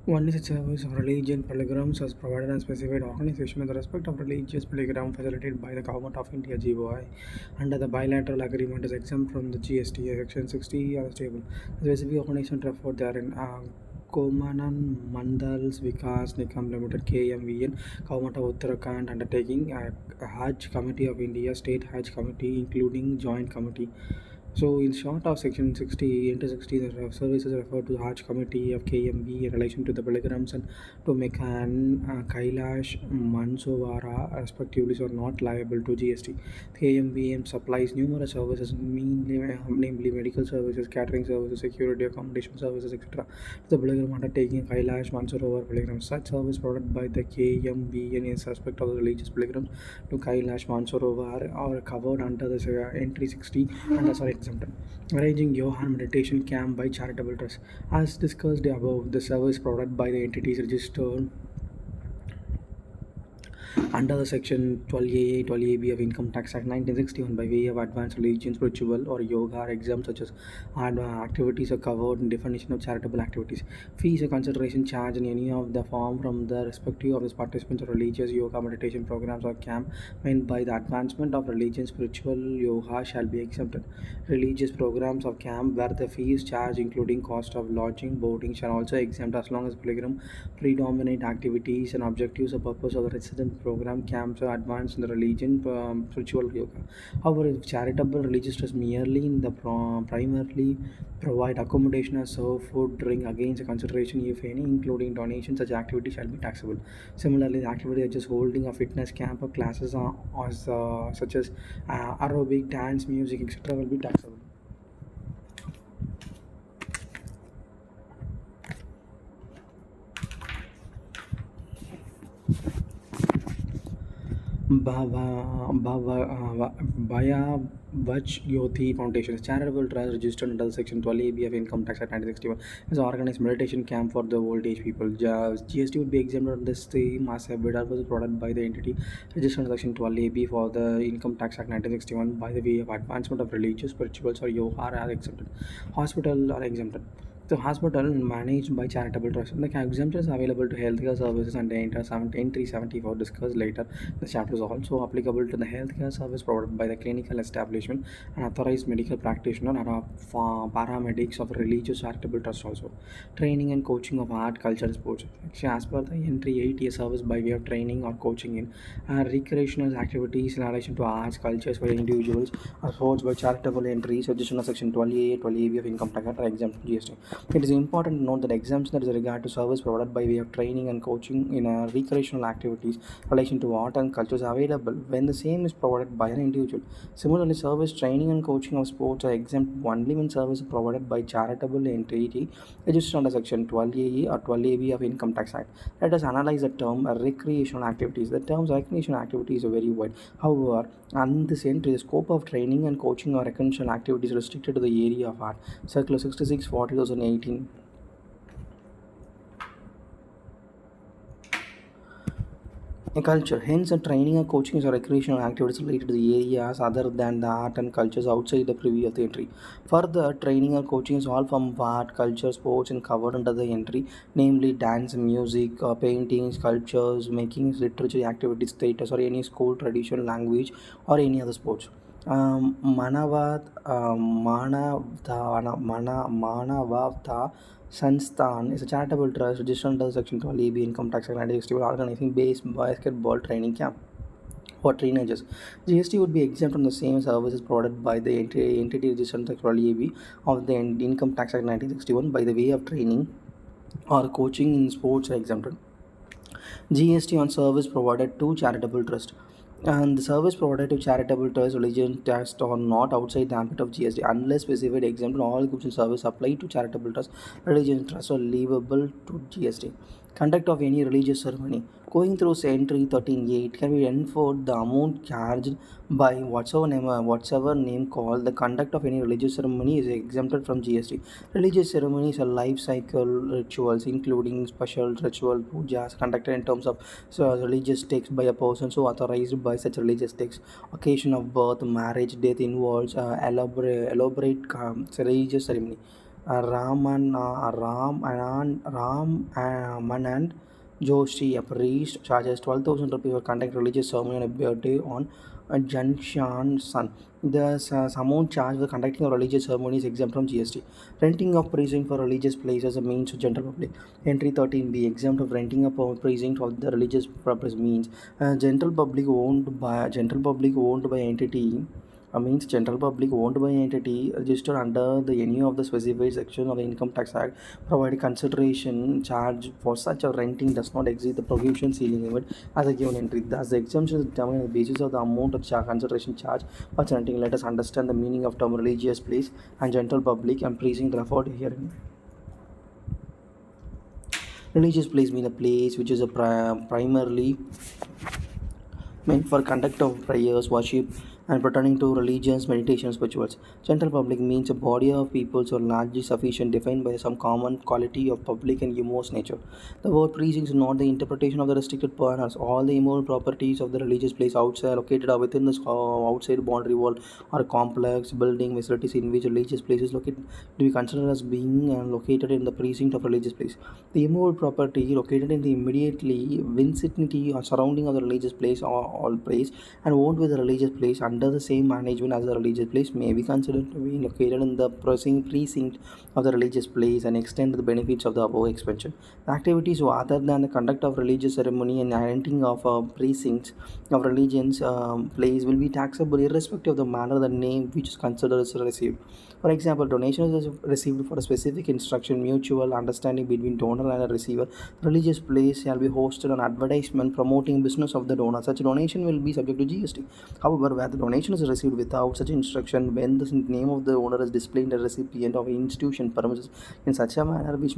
One is a service of religion pilgrims as provided and specified organization in the respect of religious pilgrim facilitated by the Government of India GOI under the bilateral agreement is exempt from the GST section 60 on the table. The specific organization referred therein Komanan Mandals Vikas Nikam Limited KMVN Government of Uttarakhand undertaking Hajj Committee of India State Hajj Committee including Joint Committee. So, in short of Section 60, Enter 60, the services refer to the Hajj Committee of KMB in relation to the pilgrims and to Meccan, Kailash, Mansowara, respectively, are not liable to GST. KMB supplies numerous services, namely medical services, catering services, security, accommodation services, etc. The pilgrim undertaking Kailash, Mansowara pilgrims. Such service provided by the KMB in respect of the religious pilgrims to Kailash, Mansowara are covered under the Entry 60 and are exempted. Arranging Yoga meditation camp by charitable trust. As discussed above, the service provided by the entities registered under the Section 12A, 12AB of Income Tax Act 1961 by way of advanced religion, spiritual or yoga are exempt such as activities are covered in definition of charitable activities. Fees or consideration charged in any of the form from the respective of the participants of religious yoga meditation programs or camp meant by the advancement of religion, spiritual yoga shall be exempted. Religious programs of camp where the fees charged including cost of lodging, boarding shall also exempt as long as pilgrim predominate activities and objectives or purpose of the resident program camps are advanced in the religion spiritual yoga. However, if charitable religious trust merely in the primarily provide accommodation or serve food drink against a consideration if any including donation such activity shall be taxable. Similarly, the activity such as holding a fitness camp or classes such as aerobic, dance, music, etc. will be taxable. Bhaya Vach Yoti Foundation, a charitable trust registered under Section 12AB of Income Tax Act 1961, has organized meditation camp for the old age people. GST would be exempted on this same as a bidder was provided by the entity registered under Section 12AB for the Income Tax Act 1961 by the way of advancement of religious, spirituals, or yoga are exempted. Hospital are exempted. The hospital managed by charitable trust. The exemptions available to healthcare services under Enter 374 discussed later. The chapter is also applicable to the healthcare service provided by the clinical establishment and authorized medical practitioner and paramedics of religious charitable trust also. Training and coaching of art, culture, and sports. As per the entry 8 year service by way of training or coaching in recreational activities in relation to arts, cultures by individuals or sports by charitable entries, additional section 12A, 12AB of income tax are exempt from GST. It is important to note that exemption is regard to service provided by way of training and coaching in recreational activities relation to art and culture is available when the same is provided by an individual. Similarly, service training and coaching of sports are exempt only when service is provided by charitable entity registered under section 12A or 12AB of Income Tax Act. Let us analyze the term recreational activities. The term recreational activities are very wide. However, on this entry, the scope of training and coaching or recreational activities is restricted to the area of art. Circular 66 for 2018. A culture, hence, a training or coaching or recreational activities related to the areas other than the art and cultures outside the preview of the entry. Further, training or coaching is all form of art, culture, sports, and covered under the entry, namely dance, music, painting, sculptures, making, literature activities, theatres, or any school tradition, language, or any other sports. Manavavta Sansthan is a charitable trust registered under Section 12AB Income Tax Act 1961 organizing base basketball training camp for teenagers. GST would be exempt from the same services provided by the entity registered under 12AB of the Income Tax Act 1961 by the way of training or coaching in sports are exempted. GST on service provided to charitable trust. And the service provided to charitable trust, religion trust are not outside the ambit of GST unless specified exempt. All goods and services applied to charitable trust, religion trust are liable to GST. Conduct of any religious ceremony. Going through entry 13A, it can be inferred the amount charged by whatsoever name called the conduct of any religious ceremony is exempted from GST. Religious ceremonies are life cycle rituals, including special ritual pujas conducted in terms of religious texts by a person so authorized by such religious texts. Occasion of birth, marriage, death involves elaborate religious ceremony. Ramanand Joshi, a priest, charges 12,000 rupees for conduct religious ceremony on a birthday on a Janshan Sun. Thus, amount charged for conducting a religious ceremony is exempt from GST. Renting of precinct for religious places means to general public. Entry 13B, exempt of renting a precinct for the religious purpose means general public owned by entity means general public owned by entity registered under the any of the specified section of the Income Tax Act provided consideration charge for such a renting does not exceed the prohibition ceiling limit as a given entry. Thus, the exemption is determined on the basis of the amount of consideration charge for renting. Let us understand the meaning of term religious place and general public and precinct referred herein. Religious place mean a place which is a primarily meant for conduct of prayers, worship, and pertaining to religions, meditation, rituals. General public means a body of people so largely sufficient, defined by some common quality of public and humorous nature. The word precinct is not the interpretation of the restricted partners. All the immoral properties of the religious place outside located are within the outside boundary wall or complex building facilities in which religious places located to be considered as being located in the precinct of religious place. The immovable property located in the immediately vicinity or surrounding of the religious place or all place and owned with the religious place under the same management as the religious place may be considered to be located in the precinct of the religious place and extend the benefits of the above expansion. The activities other than the conduct of religious ceremony and renting of precincts of religions place will be taxable irrespective of the manner the name which is considered is received. For example, donation is received for a specific instruction, mutual understanding between donor and a receiver. Religious place shall be hosted on advertisement promoting business of the donor. Such donation will be subject to GST. However, where the donation is received without such instruction, when the name of the owner is displayed in the recipient of institution premises in such a manner which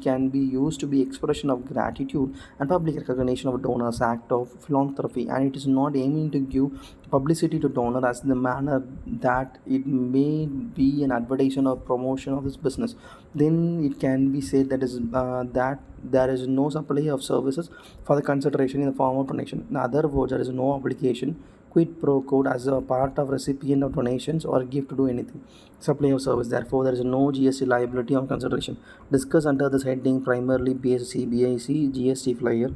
can be used to be expression of gratitude and public recognition of a donor's act of philanthropy, and it is not aiming to give publicity to donor as the manner that it may be an advertisement or promotion of his business, then it can be said that there is no supply of services for the consideration in the form of donation. In other words, there is no obligation quid pro quo as a part of recipient of donations or gift to do anything. Supply of service. Therefore, there is no GST liability on consideration. Discuss under this heading primarily based CBIC GST flyer.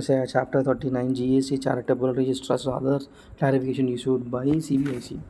Chapter 39 GST charitable registers other clarification issued by CBIC.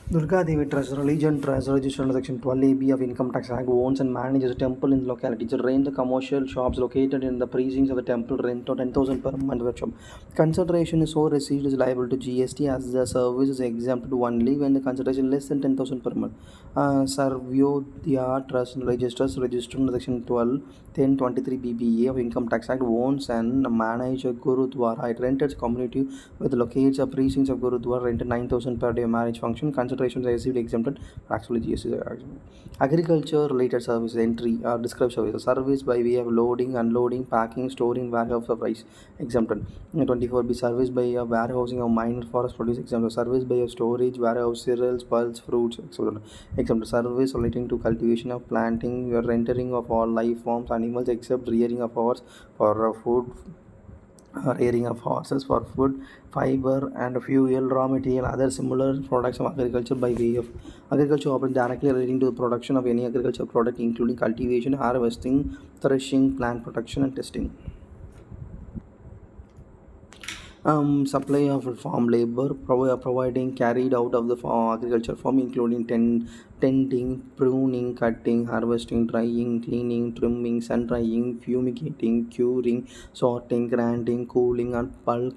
Durga Devi Trust, Religion Trust, registered under Section 12AB of Income Tax Act, owns and manages a temple in the locality. To rent the commercial shops located in the precincts of the temple rent or 10,000 per month workshop. Consideration is so received is liable to GST as the service is exempted only when the consideration is less than 10,000 per month. Sarvodaya Trust registers registered under Section 12, 1023 BBA of Income Tax Act, owns and manages a Gurudwara. It rents its community with locates of precincts of Gurudwara rented 9,000 per day marriage function. Considerations are received exempted, actually GST is exempted. Agriculture related services entry or described services. Service by way of loading, unloading, packing, storing, warehouse of rice exempted. 24B service by a warehousing of minor forest produce exempted. Service by a storage, warehouse, cereals, pulse, fruits exempted. Exempted. Service relating to cultivation of planting, rendering of all life forms, animals except rearing of horse for food, rearing of horses for food, fiber and fuel, raw material, other similar products of agriculture by way of agriculture operate directly relating to the production of any agricultural product including cultivation, harvesting, threshing, plant protection and testing. Supply of farm labor providing carried out of the agriculture farm including tending, pruning, cutting, harvesting, drying, cleaning, trimming, sun drying, fumigating, curing, sorting, grinding, cooling and bulk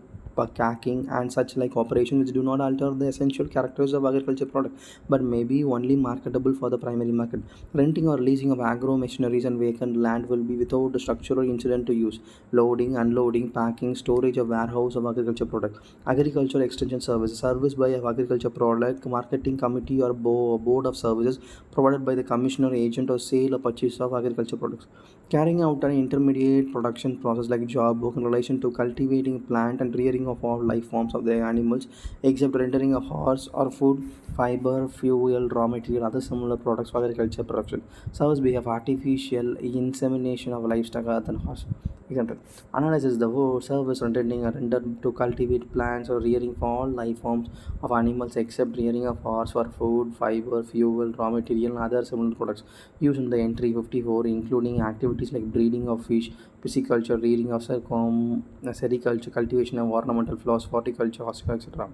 packing and such like operations which do not alter the essential characters of agriculture product but may be only marketable for the primary market. Renting or leasing of agro machineries and vacant land will be without the structural incident to use. Loading, unloading, packing, storage of warehouse of agriculture product. Agriculture extension service. Service by of agriculture product, marketing committee or board of services provided by the commissioner, agent or sale or purchase of agriculture products. Carrying out an intermediate production process like job work in relation to cultivating plant and rearing of all life forms of the animals except rendering of horse or food, fiber, fuel, raw material, other similar products for agriculture production. Service by of artificial insemination of livestock other than horse. Exempted. Analysis the word service intending are rendered to cultivate plants or rearing for all life forms of animals except rearing of horse for food, fiber, fuel, raw material, and other similar products used in the entry 54, including activities like breeding of fish, pisciculture, rearing of sericulture, cultivation of ornamental flowers, horticulture, etc.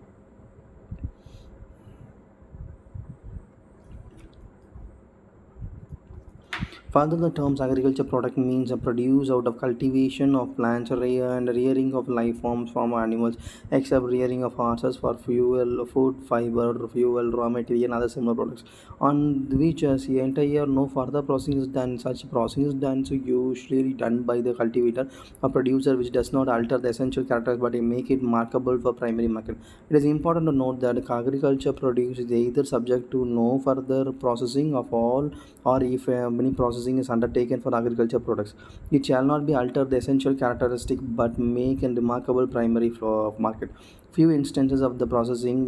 Further, the terms agriculture product means a produce out of cultivation of plants and rearing of life forms from animals, except rearing of horses for fuel, food, fiber, fuel, raw material, and other similar products. On which the entire no further processing is done. Such processing is done so usually done by the cultivator or producer, which does not alter the essential characters but make it markable for primary market. It is important to note that agriculture produce is either subject to no further processing of all or if any processing is undertaken for agriculture products. It shall not be alter the essential characteristic but make a remarkable primary flow of market. Few instances of the processing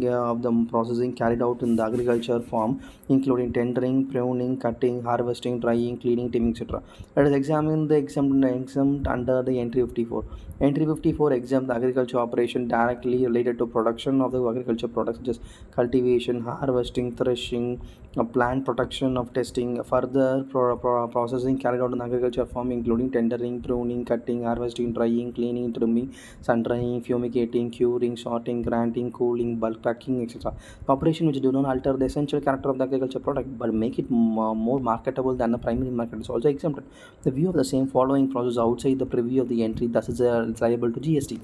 carried out in the agriculture farm, including tendering, pruning, cutting, harvesting, drying, cleaning, trimming, etc. Let us examine the exempt under the entry 54. Entry 54 exempt the agriculture operation directly related to production of the agriculture products such as cultivation, harvesting, threshing, plant protection of testing, further processing carried out in agriculture farm, including tendering, pruning, cutting, harvesting, drying, cleaning, trimming, sun drying, fumigating, curing, sorting, granting, cooling, bulk packing, etc. Operation which do not alter the essential character of the agriculture product but make it more marketable than the primary market is also exempted. The view of the same following process outside the preview of the entry thus is liable to GST.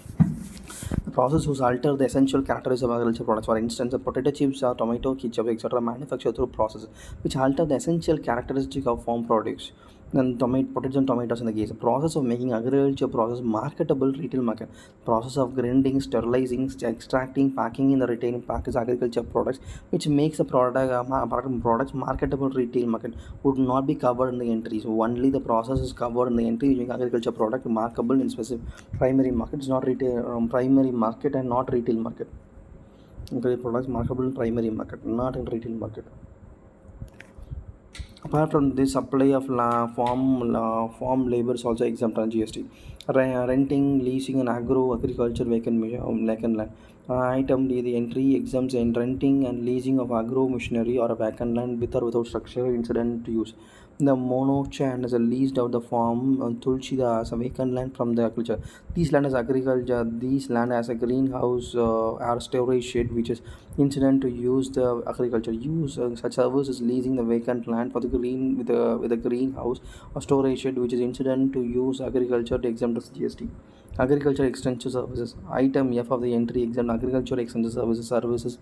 The process whose alter the essential characteristics of agriculture products. For instance, the potato chips or tomato ketchup, etc., manufactured through processes which alter the essential characteristic of farm products. Then potatoes and tomatoes in the case. The process of making agriculture process marketable retail market. Process of grinding, sterilizing, extracting, packing in the retail package agriculture products, which makes the products marketable retail market, would not be covered in the entry. So only the process is covered in the entry using agriculture product marketable in specific primary market. It's not retail primary market and not retail market. Okay, products marketable in primary market, not in retail market. Apart from this, supply of farm labor is also exempt on GST. Renting, leasing, and agriculture vacant land. Item D, the entry exempts in renting and leasing of agro machinery or a vacant land with or without structure incident to use. The monochan is a leased out the farm, Tulshida as a vacant land from the agriculture. These land as agriculture, these land as a greenhouse or storage shed which is incident to use the agriculture. Use such service is leasing the vacant land for the green with a greenhouse or storage shed which is incident to use agriculture to exempt as GST. Agriculture extension services. Item F of the entry exempt agriculture extension services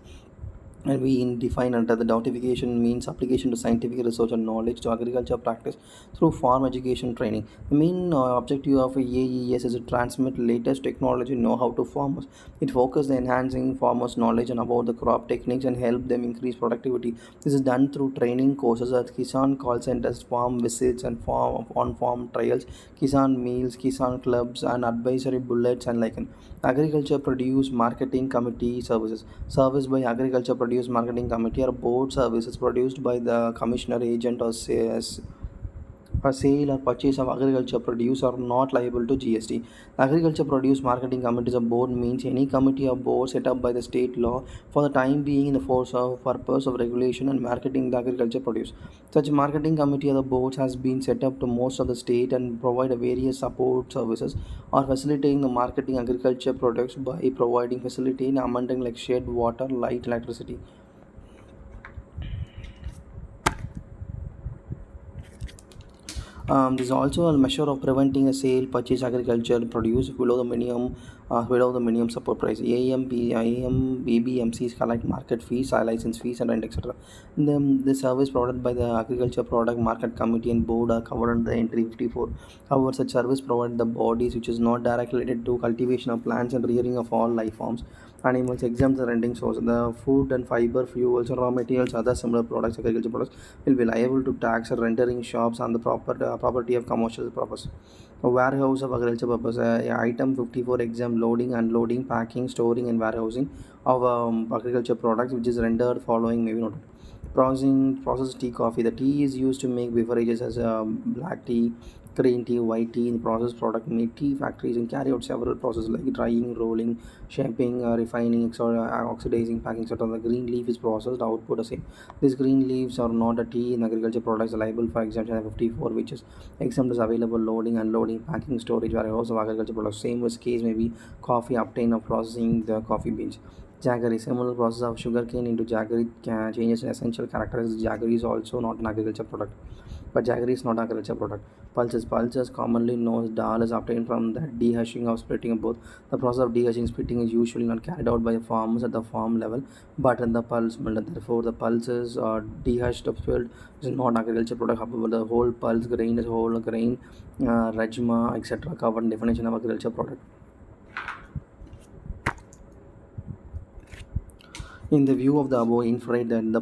and we define under the notification means application to scientific research and knowledge to agriculture practice through farm education training. The main objective of AES is to transmit latest technology know-how to farmers. It focuses on enhancing farmers' knowledge and about the crop techniques and help them increase productivity. This is done through training courses at Kisan call centers, farm visits and farm on-farm trials, Kisan meals, Kisan clubs and advisory bullets and like agriculture produce marketing committee services. Service by agriculture produce marketing committee or board services produced by the commissioner agent or sales. A sale or purchase of agriculture produce are not liable to GST. Agriculture produce marketing committees or board means any committee or board set up by the state law for the time being in the force of purpose of regulation and marketing the agriculture produce. Such marketing committee or the boards has been set up to most of the state and provide a various support services or facilitating the marketing agriculture products by providing facility in amending like shed, water, light, electricity. This is also a measure of preventing a sale, purchase agricultural produce below the minimum support price. BBMCs collect market fees, license fees, and rent, etc. The service provided by the Agriculture Product Market Committee and Board are covered under the entry 54. However, such service provided the bodies which is not directly related to cultivation of plants and rearing of all life forms. Animals exempt the renting source. The food and fiber, fuels, raw materials, other similar products, agriculture products will be liable to tax or rendering shops on the property of commercial purpose. A warehouse of agriculture purpose. Item 54 exempt loading, unloading, packing, storing, and warehousing of agriculture products, which is rendered following maybe noted. Processed tea coffee. The tea is used to make beverages as black tea, green tea, white tea in processed product made tea factories and carry out several processes like drying, rolling, shaping, refining, oxidizing, packing, etc. The green leaf is processed output the same. These green leaves are not a tea in agriculture products liable for exemption 54, which is exempt is available loading, unloading, packing, storage, warehouse of agriculture products. Same was case may be coffee obtained of processing the coffee beans. Jaggery, similar process of sugarcane into jaggery changes essential characteristics. Jaggery is also not an agriculture product, but jaggery is not agriculture product. Pulses, commonly known as dal, is obtained from the dehushing of splitting both. The process of dehushing splitting is usually not carried out by farmers at the farm level, but in the pulse mill. Therefore, the pulses or dehushed of split is not agriculture product. However, the whole pulse grain is whole grain, rajma, etc. covered definition of agriculture product. In the view of the above, inferred that the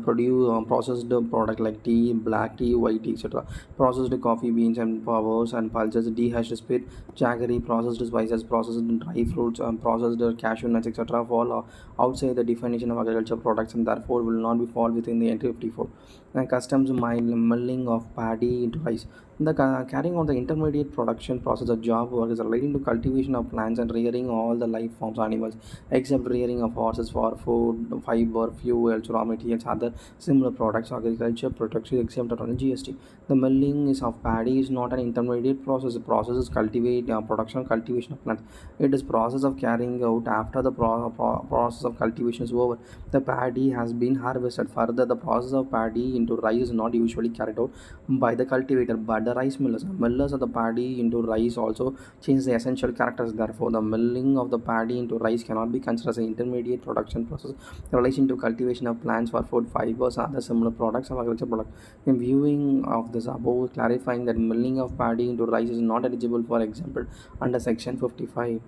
processed product like tea, black tea, white tea, etc., processed coffee beans and powders and pulses, dehashed spirit, jaggery, processed spices, processed dry fruits, processed cashew nuts, etc., fall outside the definition of agriculture products and therefore will not be fall within the entry 54. And customs milling of paddy into rice. The carrying on the intermediate production process of job work is relating to cultivation of plants and rearing all the life forms animals except rearing of horses for food, fiber, fuels, raw materials, other similar products, agriculture production exempt on GST. The milling is of paddy is not an intermediate process. The process is production cultivation of plants. It is process of carrying out after the process of cultivation is over. The paddy has been harvested. Further, the process of paddy into rice is not usually carried out by the cultivator but the rice millers. Millers of the paddy into rice also change the essential characters. Therefore, the milling of the paddy into rice cannot be considered as an intermediate production process in relation to cultivation of plants for food, fibers, and other similar products of agriculture product. In viewing of this above, clarifying that milling of paddy into rice is not eligible for example under section 55.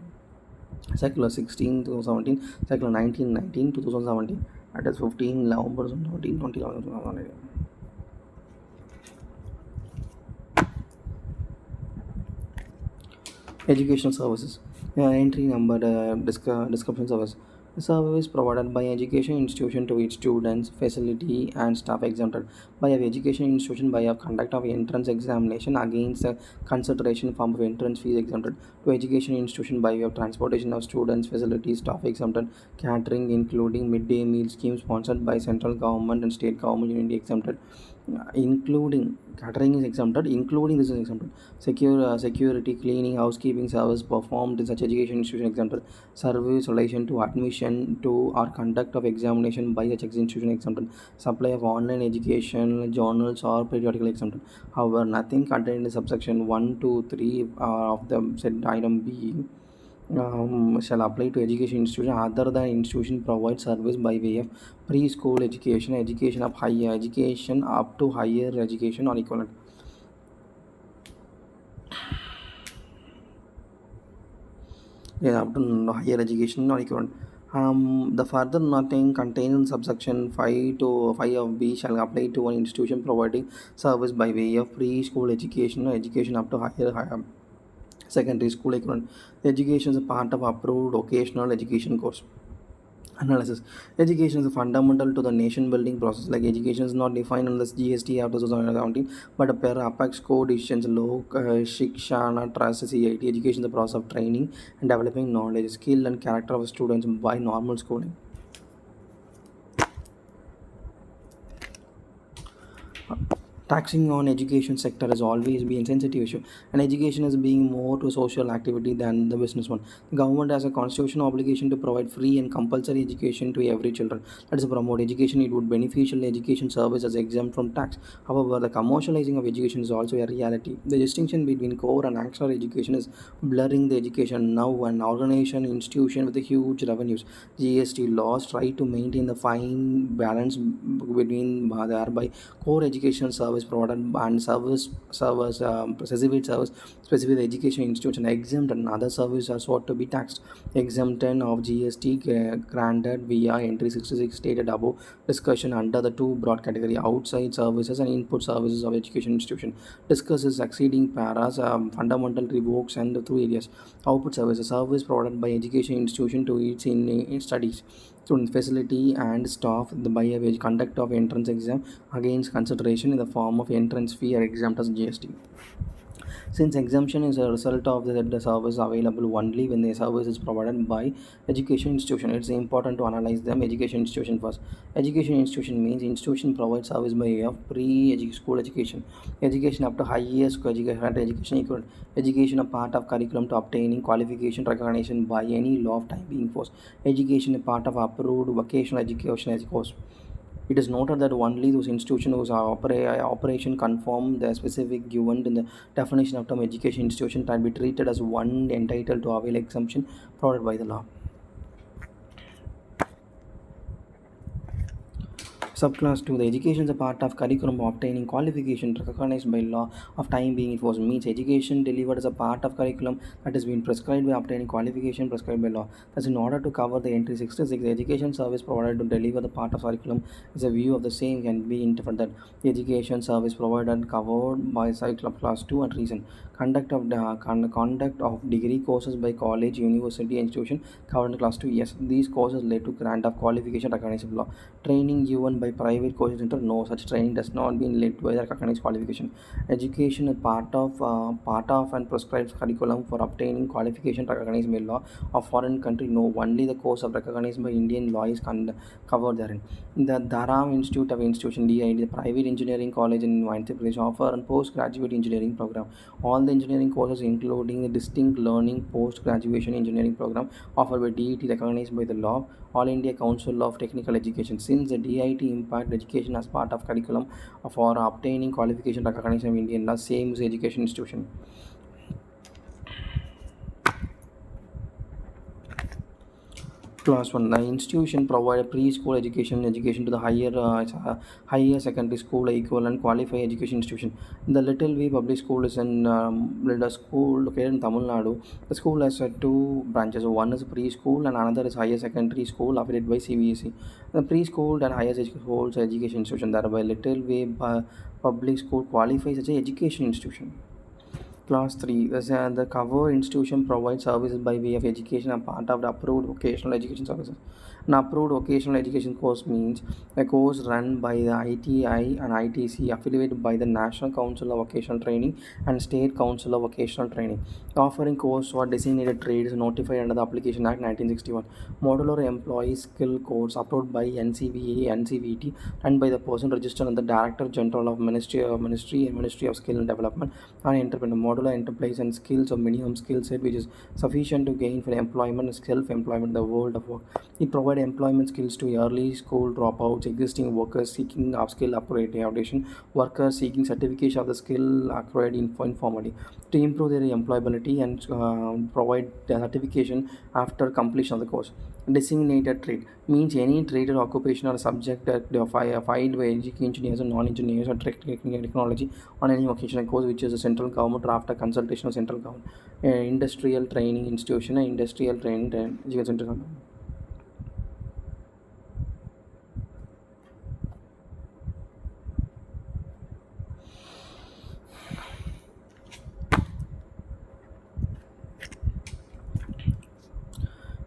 Circular 16 2017, Circular 1919 2017. That is 15 November 2019, 2011. Educational services. Entry number description service. The service provided by education institution to its students, facility and staff exempted by a education institution by a conduct of entrance examination against a consideration form of entrance fees exempted to education institution by way of transportation of students, facilities, staff exempted, catering including midday meal scheme sponsored by central government and state government unity exempted, including catering is exempted, including this is exempted. Security, cleaning, housekeeping service performed in such education institution exempted. Service relation to admission to or conduct of examination by such institution exempted. Supply of online education, journals or periodical exempted. However, nothing contained in subsection 1, 2, 3 of the said item B shall apply to education institution other than institution provide service by way of preschool education, education of higher education up to higher education or equivalent. Yeah, up to higher education or equivalent. The further nothing contained in subsection 5 to 5 of B shall apply to an institution providing service by way of preschool education or education up to higher secondary school equivalent. Education is a part of approved vocational education course. Analysis. Education is fundamental to the nation building process. Like education is not defined in this GST after 2017, but a per apex code decisions lok shikshana trust CIT. Education is the process of training and developing knowledge, skill, and character of students by normal schooling. Taxing on education sector has always been a sensitive issue, and education is being more to social activity than the business one. The government has a constitutional obligation to provide free and compulsory education to every children. That is, promote education. It would beneficial education service as exempt from tax. However, the commercializing of education is also a reality. The distinction between core and actual education is blurring the education now. An organization institution with huge revenues, GST laws try to maintain the fine balance between thereby core education service provided and specific education institution exempt and other services are sought to be taxed. Exemption of GST granted via entry 66 stated above discussion under the two broad category outside services and input services of education institution discusses succeeding paras fundamental revokes and through areas. Output service provided by education institution to its in studies student facility and staff by a wage conduct of entrance exam against consideration in the form of entrance fee or exempt as GST. Since exemption is a result of the service available only when the service is provided by education institution, it's important to analyze them education institution first. Education institution means institution provides service by way of school education, education up to higher school education equivalent, education a part of curriculum to obtaining qualification recognition by any law of time being forced, education a part of approved vocational education as course. It is noted that only those institutions whose operation conform the specific given in the definition of term education institution can be treated as one entitled to avail exemption provided by the law. Subclass 2. The education is a part of curriculum obtaining qualification recognized by law of time being enforced means education delivered as a part of curriculum that has been prescribed by obtaining qualification prescribed by law. Thus, in order to cover the entry 66, the education service provided to deliver the part of curriculum is a view of the same can be interpreted that the education service provided covered by subclass 2 and reason. Conduct of degree courses by college, university, institution covered in class 2. Yes, these courses led to grant of qualification recognized by law. Training given by private coaching center, no such training does not be led by the recognized qualification. Education is part of and prescribed curriculum for obtaining qualification recognized by law of foreign country. No, only the course of recognized by Indian law is covered therein. The Dharam Institute of Institution DID, the private engineering college in Madhya Pradesh, offer a postgraduate engineering program. All the engineering courses, including a distinct learning post-graduation engineering program offered by DIT recognized by the law All India Council of Technical Education. Since the DIT impact education as part of curriculum for obtaining qualification recognition of Indian law, same as education institution. Class 1. The institution provide preschool education to the higher secondary school equivalent qualified education institution. The Little V Public School is an the school located in Tamil Nadu. The school has two branches. One is preschool and another is higher secondary school operated by CBSE. The preschool and higher school education institution, thereby Little V Public School qualifies as an education institution. Class 3. The cover institution provides services by way of education and part of the approved vocational education services. An approved vocational education course means a course run by the ITI and ITC affiliated by the National Council of Vocational Training and State Council of Vocational Training. Offering course for designated trades notified under the Application Act 1961. Modular Employee Skill Course approved by NCVA, NCVT and by the person registered as the Director General of Ministry of Skill and Development and Entrepreneur. Modular enterprise and skills of minimum skill set which is sufficient to gain for employment and self-employment in the world of work. It provides employment skills to early school dropouts, existing workers seeking upskill upgradation, workers seeking certification of the skill acquired informally to improve their employability and provide the certification after completion of the course. Designated trade means any trade or occupation or subject that filed by engineers and non-engineers or technology on any vocational course which is a central government or after consultation of central government. Industrial training institution and industrial training education center.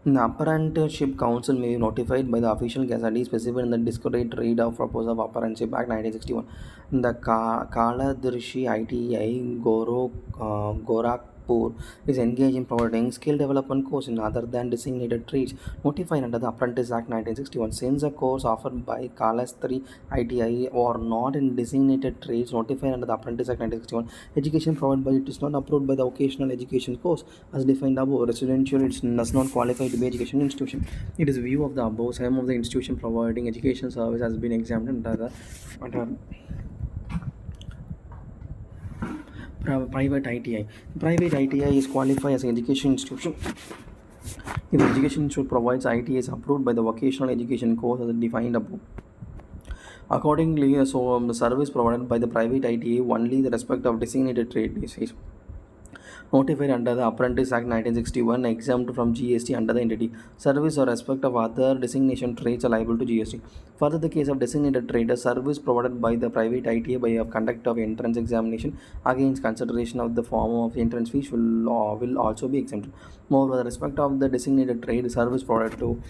The Apprenticeship Council may be notified by the official gazette specified in the discrete read of proposal of Apprenticeship Act 1961. The Kaladirshi ITI Gorakhpur is engaged in providing skill development course in other than designated trades notified under the Apprentice Act 1961. Since the course offered by Kalastri ITI or not in designated trades notified under the Apprentice Act 1961, education provided by it is not approved by the vocational education course as defined above. Residential it does not qualify to be education institution. It is view of the above. Some of the institution providing education service has been exempted under private ITI. Private ITI is qualified as an education institution if the education institute provides ITI is approved by the vocational education course as defined above. Accordingly, the service provided by the private ITA only the respect of designated trade is notified under the Apprentice Act 1961 exempt from GST under the entity. Service or respect of other designation trades are liable to GST. Further, the case of designated trade, a service provided by the private ITA by a conduct of entrance examination against consideration of the form of entrance fees will also be exempted. Moreover, the respect of the designated trade service product to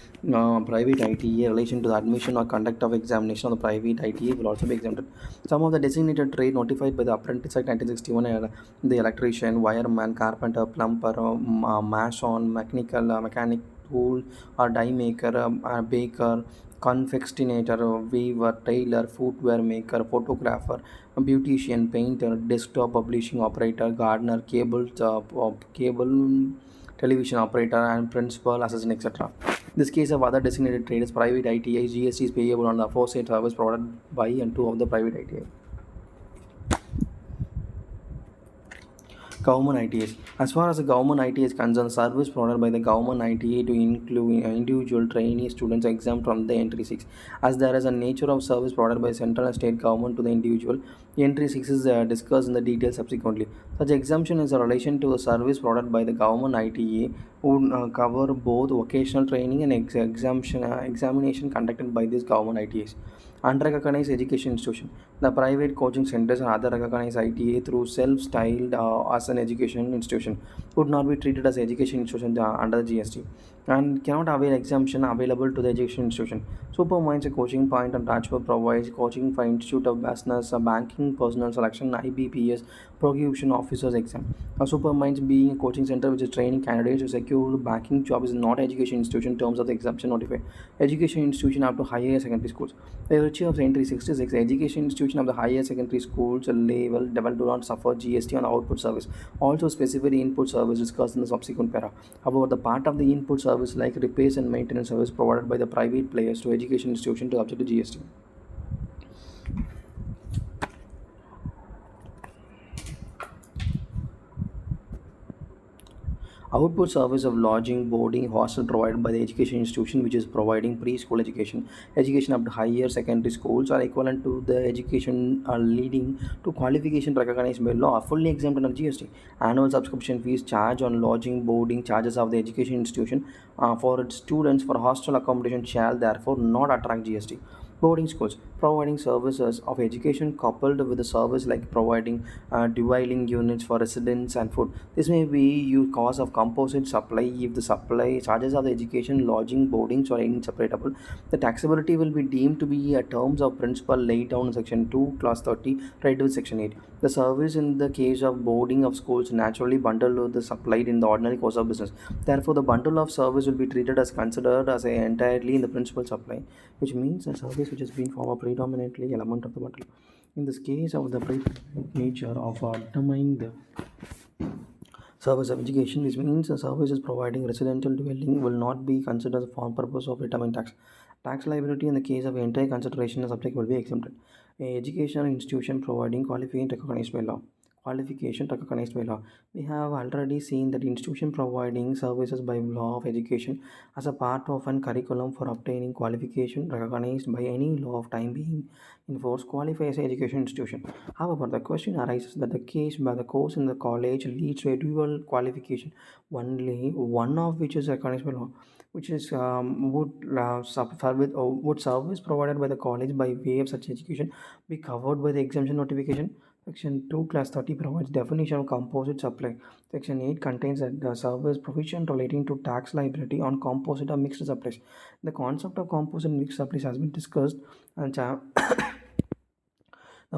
private ITA in relation to the admission or conduct of examination of the private ITA will also be exempted. Some of the designated trade notified by the Apprentice Act 1961 are the electrician, wireman, carpenter, plumber, mason, mechanic, tool or die maker, baker, confectioner, weaver, tailor, footwear maker, photographer, beautician, painter, desktop publishing operator, gardener, cable television operator, and principal assistant, etc. In this case of other designated traders, private ITI, GST is payable on the aforesaid service provided by and to of the private ITI. Government ITAs. As far as the government ITA is concerned, service provided by the government ITA to include individual trainee students exempt from the entry 6. As there is a nature of service provided by central and state government to the individual, entry 6 is discussed in the detail subsequently. Such exemption is a relation to a service provided by the government ITA would cover both vocational training and examination conducted by these government ITAs. Unrecognized education institution. The private coaching centers and other recognized ITA through self-styled as an education institution would not be treated as education institution under the GST and cannot avail exemption available to the education institution. Supermines a coaching point and Rajpur provides coaching for Institute of Business, Banking, Personal Selection, IBPS, Prosecution Officers exam. A Supermines being a coaching center which is training candidates to secure banking job is not education institution in terms of the exemption notified. Education institution up to higher secondary schools. By virtue of entry 66, education institution of the higher secondary schools level do not suffer GST on output service. Also specifically input service discussed in the subsequent para. However, the part of the input service like repairs and maintenance service provided by the private players to education institution to subject to GST. Output service of lodging, boarding, hostel provided by the education institution which is providing preschool education, education up to higher secondary schools are equivalent to the education leading to qualification recognized by law are fully exempt under GST. Annual subscription fees charged on lodging, boarding charges of the education institution for its students for hostel accommodation shall therefore not attract GST. Boarding schools providing services of education coupled with a service like providing dwelling units for residents and food. This may be used cause of composite supply if the supply charges of the education, lodging, boardings are inseparable. The taxability will be deemed to be a terms of principle laid down in section 2, clause 30, right with section 8. The service in the case of boarding of schools naturally bundled with the supplied in the ordinary course of business. Therefore, the bundle of service will be treated as considered as entirely in the principal supply, which means a service which has been formed predominantly element of the bundle. In this case of the nature of determining the service of education, this means the service is providing residential dwelling will not be considered for purpose of determining tax. Tax liability in the case of entire consideration subject will be exempted. A educational institution providing qualification recognized by law. Qualification recognized by law. We have already seen that institution providing services by law of education as a part of an curriculum for obtaining qualification recognized by any law of time being in force qualifies as education institution. However, the question arises that the case by the course in the college leads to a dual qualification, only one of which is recognized by law, which is would service provided by the college by way of such education be covered by the exemption notification. Section 2, Class 30 provides definition of composite supply. Section 8 contains the service provision relating to tax liability on composite or mixed supplies. The concept of composite and mixed supplies has been discussed and the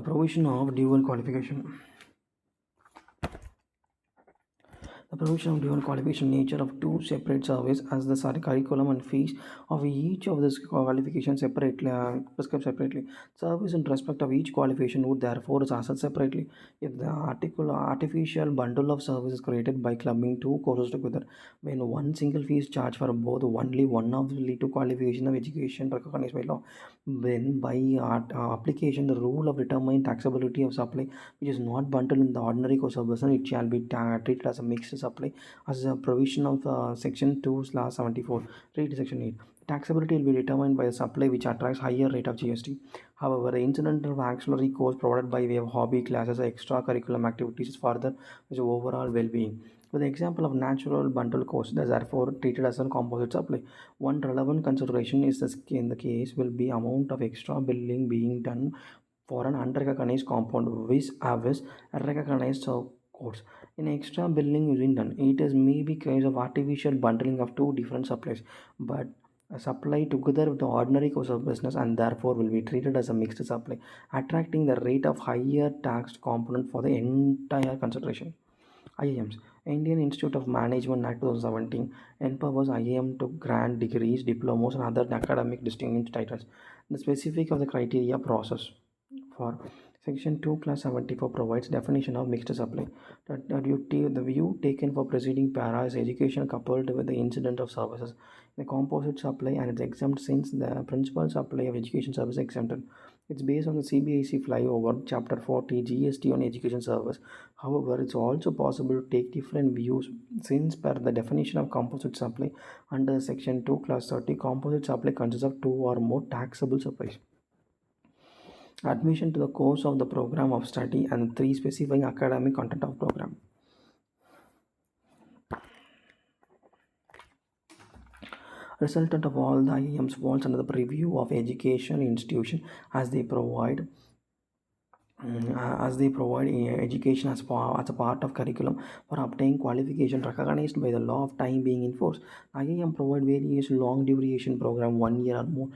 provision of dual qualification. The provision of dual qualification nature of two separate surveys as the curriculum and fees of each of this qualification separately prescribed separately. Service in respect of each qualification would therefore is assessed separately. If the artificial bundle of service is created by clubbing two courses together, when one single fee is charged for both only one of the two qualification of education recognized by law, then by application the rule of determining taxability of supply which is not bundled in the ordinary course of business, it shall be treated as a mixed supply as a provision of section 2/74. Read section 8. Taxability will be determined by the supply which attracts higher rate of GST. However, the incidental auxiliary course provided by way of hobby classes or extracurriculum activities is further with overall well-being. For the example of natural bundle course, that is therefore treated as a composite supply. One relevant consideration is in the case will be amount of extra billing being done for an unrecognized compound which average recognized codes. In extra billing is done. It is maybe case of artificial bundling of two different supplies, but a supply together with the ordinary course of business and therefore will be treated as a mixed supply, attracting the rate of higher taxed component for the entire consideration. IIMs. Indian Institute of Management Act 2017 empowers IIM to grant degrees, diplomas, and other academic distinction titles. The specific of the criteria process for Section 2 Class 74 provides definition of mixed supply. The view taken for preceding para is education coupled with the incident of services. The composite supply and it's exempt since the principal supply of education service is exempted. It's based on the CBIC flyover Chapter 40 GST on education service. However, it's also possible to take different views since per the definition of composite supply under Section 2 Class 30, composite supply consists of two or more taxable supplies. Admission to the course of the program of study and three specifying academic content of program. Resultant of all the IIMs falls under the preview of education institution as they provide education as a part of curriculum for obtaining qualification recognized by the law of time being enforced. IIM provide various long duration program 1 year or more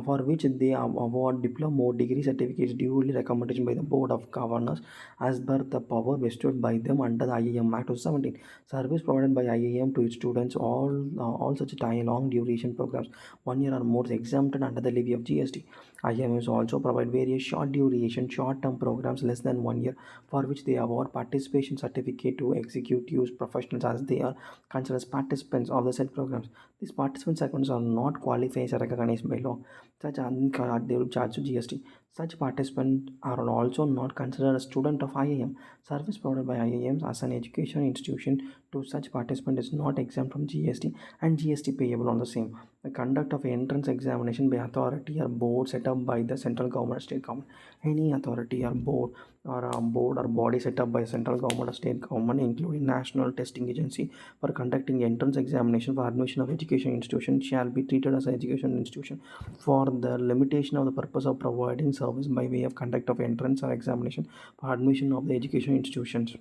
for which they award diploma or degree certificates duly recommendation by the board of governors as per the power vested by them under the IIM Act of 17. Service provided by IIM to its students all such time long duration programs 1 year or more is exempted under the levy of GST. IMS also provide various short duration, short term programs less than 1 year for which they award participation certificate to executives professionals as they are considered as participants of the said programs. These participant segments are not qualified as recognized by law. Such they will charge to GST. Such participants are also not considered a student of IIM. Service provided by IIMs as an education institution to such participant is not exempt from GST and GST payable on the same. The conduct of entrance examination by authority or board set up by the central government or state government. Any authority or board or body set up by central government or state government, including national testing agency, for conducting entrance examination for admission of education institution shall be treated as an education institution for the limitation of the purpose of providing service by way of conduct of entrance or examination for admission of the education institutions.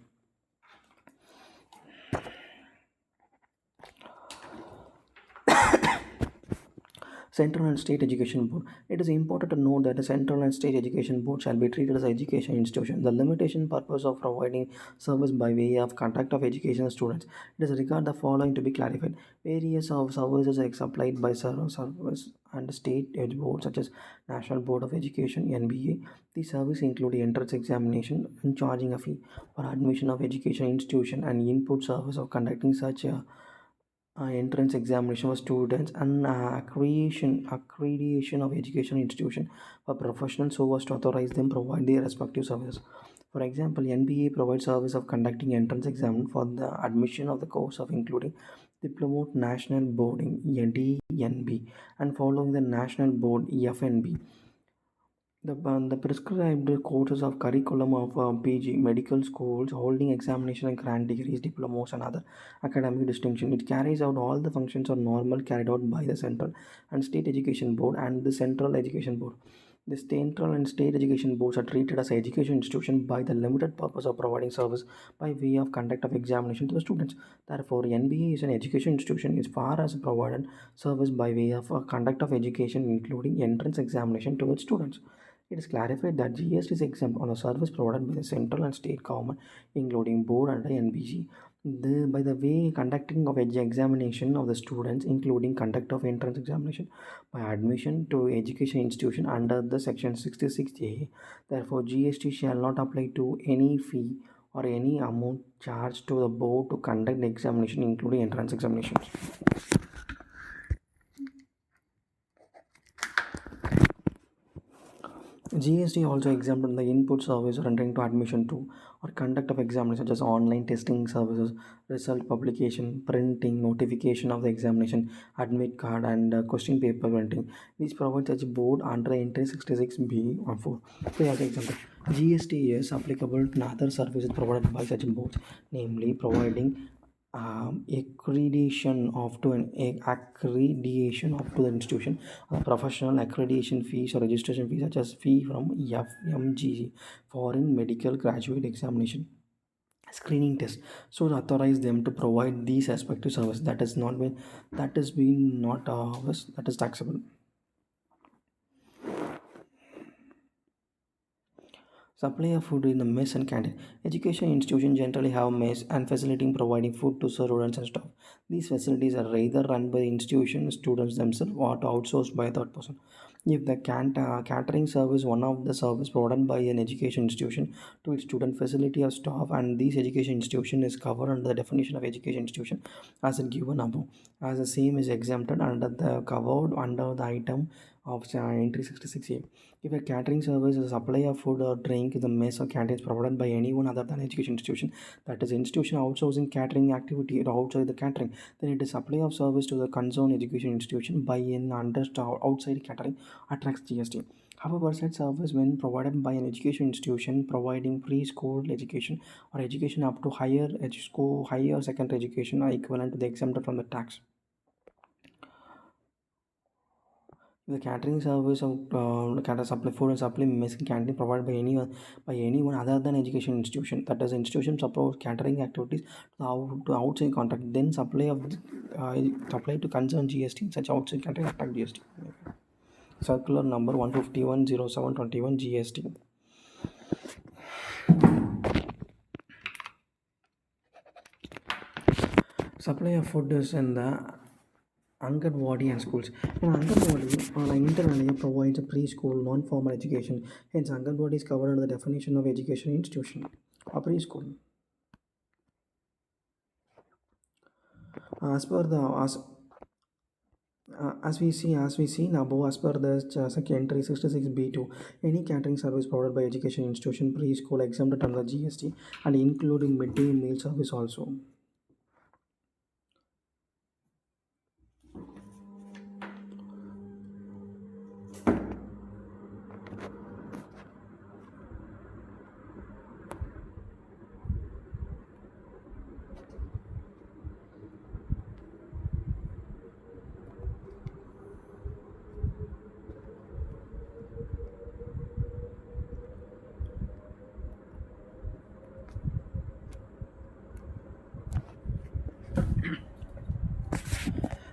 Central and State Education Board. It is important to note that the Central and State Education Board shall be treated as an education institution. The limitation purpose of providing service by way of conduct of education students. It is regard the following to be clarified. Various of services are supplied by service and state ed boards such as National Board of Education (NBA). These services include entrance examination and charging a fee for admission of education institution and input service of conducting such entrance examination for students and accreditation of education institution for professionals who was to authorize them provide their respective services. For example, NBA provides service of conducting entrance exam for the admission of the course of including diploma national boarding DNB and following the national board FNB. The prescribed courses of curriculum of PG medical schools holding examination and grant degrees, diplomas, and other academic distinction. It carries out all the functions of normal carried out by the central and state education board and the central education board. The central and state education boards are treated as an education institution by the limited purpose of providing service by way of conduct of examination to the students. Therefore, NBA is an education institution as far as provided service by way of conduct of education, including entrance examination to its students. It is clarified that GST is exempt on the service provided by the central and state government, including board under NBG. By the way, conducting of examination of the students, including conduct of entrance examination by admission to education institution under the section 66A. Therefore, GST shall not apply to any fee or any amount charged to the board to conduct the examination, including entrance examinations. GST also exempted the input service rendering to admission to or conduct of examination such as online testing services, result publication, printing, notification of the examination, admit card, and question paper printing. These provide such board under entry 66B or 4. They are exempted. GST is applicable to other services provided by such boards, namely providing accreditation of to the institution, professional accreditation fees or registration fees such as fee from FMGC foreign medical graduate examination, screening test, so to authorize them to provide these respective service that has not been, that has been not that is taxable. Supply of food in the mess and canteen. Education institutions generally have mess and facility in providing food to students and staff. These facilities are either run by the institution, students themselves, or outsourced by a third person. If the catering service one of the service provided by an education institution to its student facility or staff, and this education institution is covered under the definition of education institution as it given above, as the same is exempted under the covered under the item of entry 66A. If a catering service is a supply of food or drink, the mess or canteen is provided by anyone other than education institution, that is institution outsourcing catering activity or outside the catering, then it is supply of service to the concerned education institution by an outside catering attracts GST. However, such service when provided by an education institution providing preschool education or education up to higher secondary education are equivalent to the exempted from the tax. The catering service of catering supply food and supply mess canteen provided by anyone other than education institution. That is, institution support catering activities to outside contract. Then supply to concern GST. Such outside catering attract GST. Circular number 1510721 GST. Supply of food is in the Anganwadi and schools. In Anganwadi, Inter India provides a preschool non-formal education. Hence, Anganwadi is covered under the definition of education institution. A preschool. As per the as we see above, as per the entry 66B2, any catering service provided by education institution preschool exempted under GST and including midday meal service also.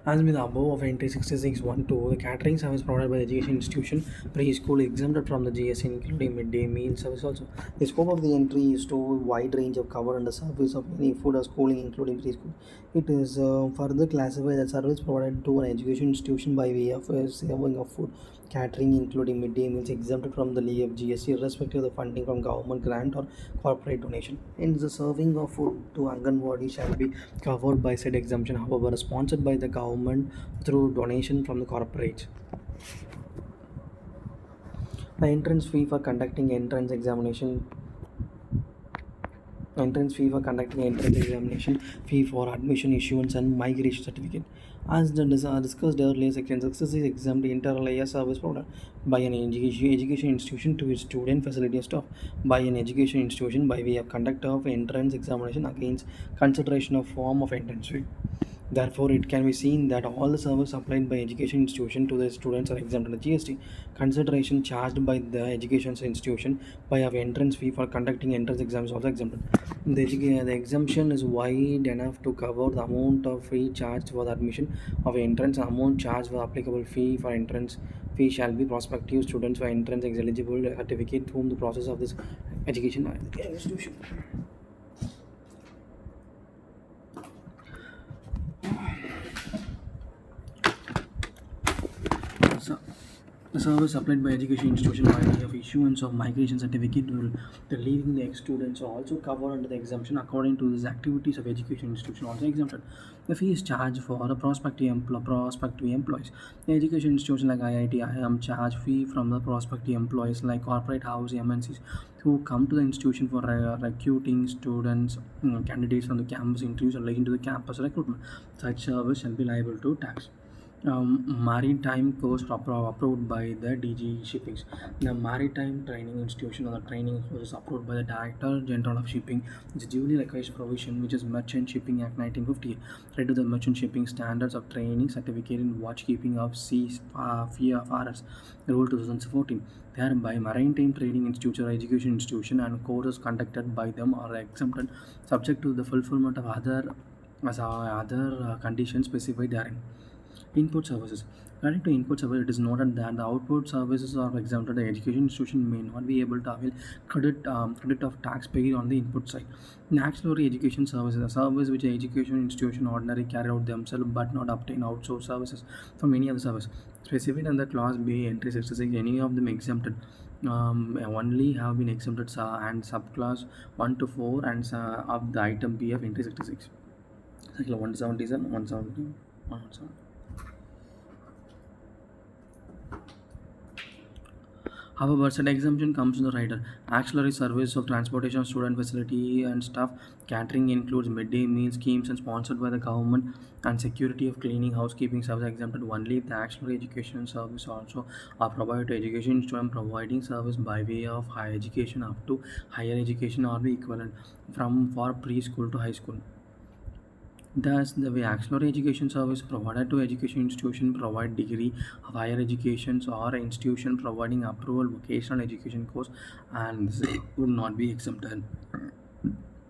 As with the above of entry 6612, the catering service provided by the education institution, preschool exempted from the GST, including midday meal service also. The scope of the entry is to wide range of cover under service of any food or schooling, including preschool. It is further classified as service provided to an education institution by way of serving of food, catering, including midday meals, exempted from the levy of GST, irrespective of the funding from government grant or corporate donation. Hence, the serving of food to Anganwadi shall be covered by said exemption, however, sponsored by the government through donation from the corporate. The entrance fee for conducting entrance examination, fee for admission issuance and migration certificate. As discussed earlier, section 6 is exempt inter alia service provided by an education institution to its student facility staff by an education institution by way of conduct of entrance examination against consideration of form of entrance fee. Therefore, it can be seen that all the services supplied by education institution to the students are exempt from the GST. Consideration charged by the education institution by of entrance fee for conducting entrance exams is also exempted. The exemption is wide enough to cover the amount of fee charged for the admission of entrance. Amount charged for applicable fee for entrance fee shall be prospective students for entrance eligible certificate whom the process of this education institution. So, the service supplied by education institution by way of issuance of migration certificate to the leaving the ex-students are also covered under the exemption according to these activities of education institution also exempted. The fee is charged for the prospective employees. The education institution like IIT, IIM charge fee from the prospective employees like corporate house MNCs who come to the institution for recruiting students, candidates from the campus interviews or relating to the campus recruitment. Such service shall be liable to tax. Maritime course approved by the DG Shippings. The Maritime Training Institution or the training was approved by the Director General of Shipping. It's duly recognized provision which is Merchant Shipping Act 1950, right to the Merchant Shipping Standards of Training Certificate in Watchkeeping of Sea Fares Rule 2014. Thereby, maritime training institutes or education institution and courses conducted by them are exempted, subject to the fulfillment of other conditions specified therein. Input services. Related to input service, it is noted that the output services are exempted. The education institution may not be able to avail credit of tax paid on the input side. Auxiliary education services, a service which an education institution ordinarily carry out themselves but not obtain outsourced services from any other service. Specified under Clause B, Entry 66, any of them exempted. Only have been exempted and subclass 1 to 4 and of the item B of Entry 66. Section 177, 170, 170. However, said exemption comes to the rider. Auxiliary service of transportation, student facility, and staff catering includes midday meal schemes and sponsored by the government, and security of cleaning, housekeeping service exempted only if the auxiliary education service also are provided to education student providing service by way of higher education up to higher education or the equivalent from for preschool to high school. Thus, the way auxiliary education service provided to education institution provide degree of higher education or institution providing approval vocational education course and this would not be exempted.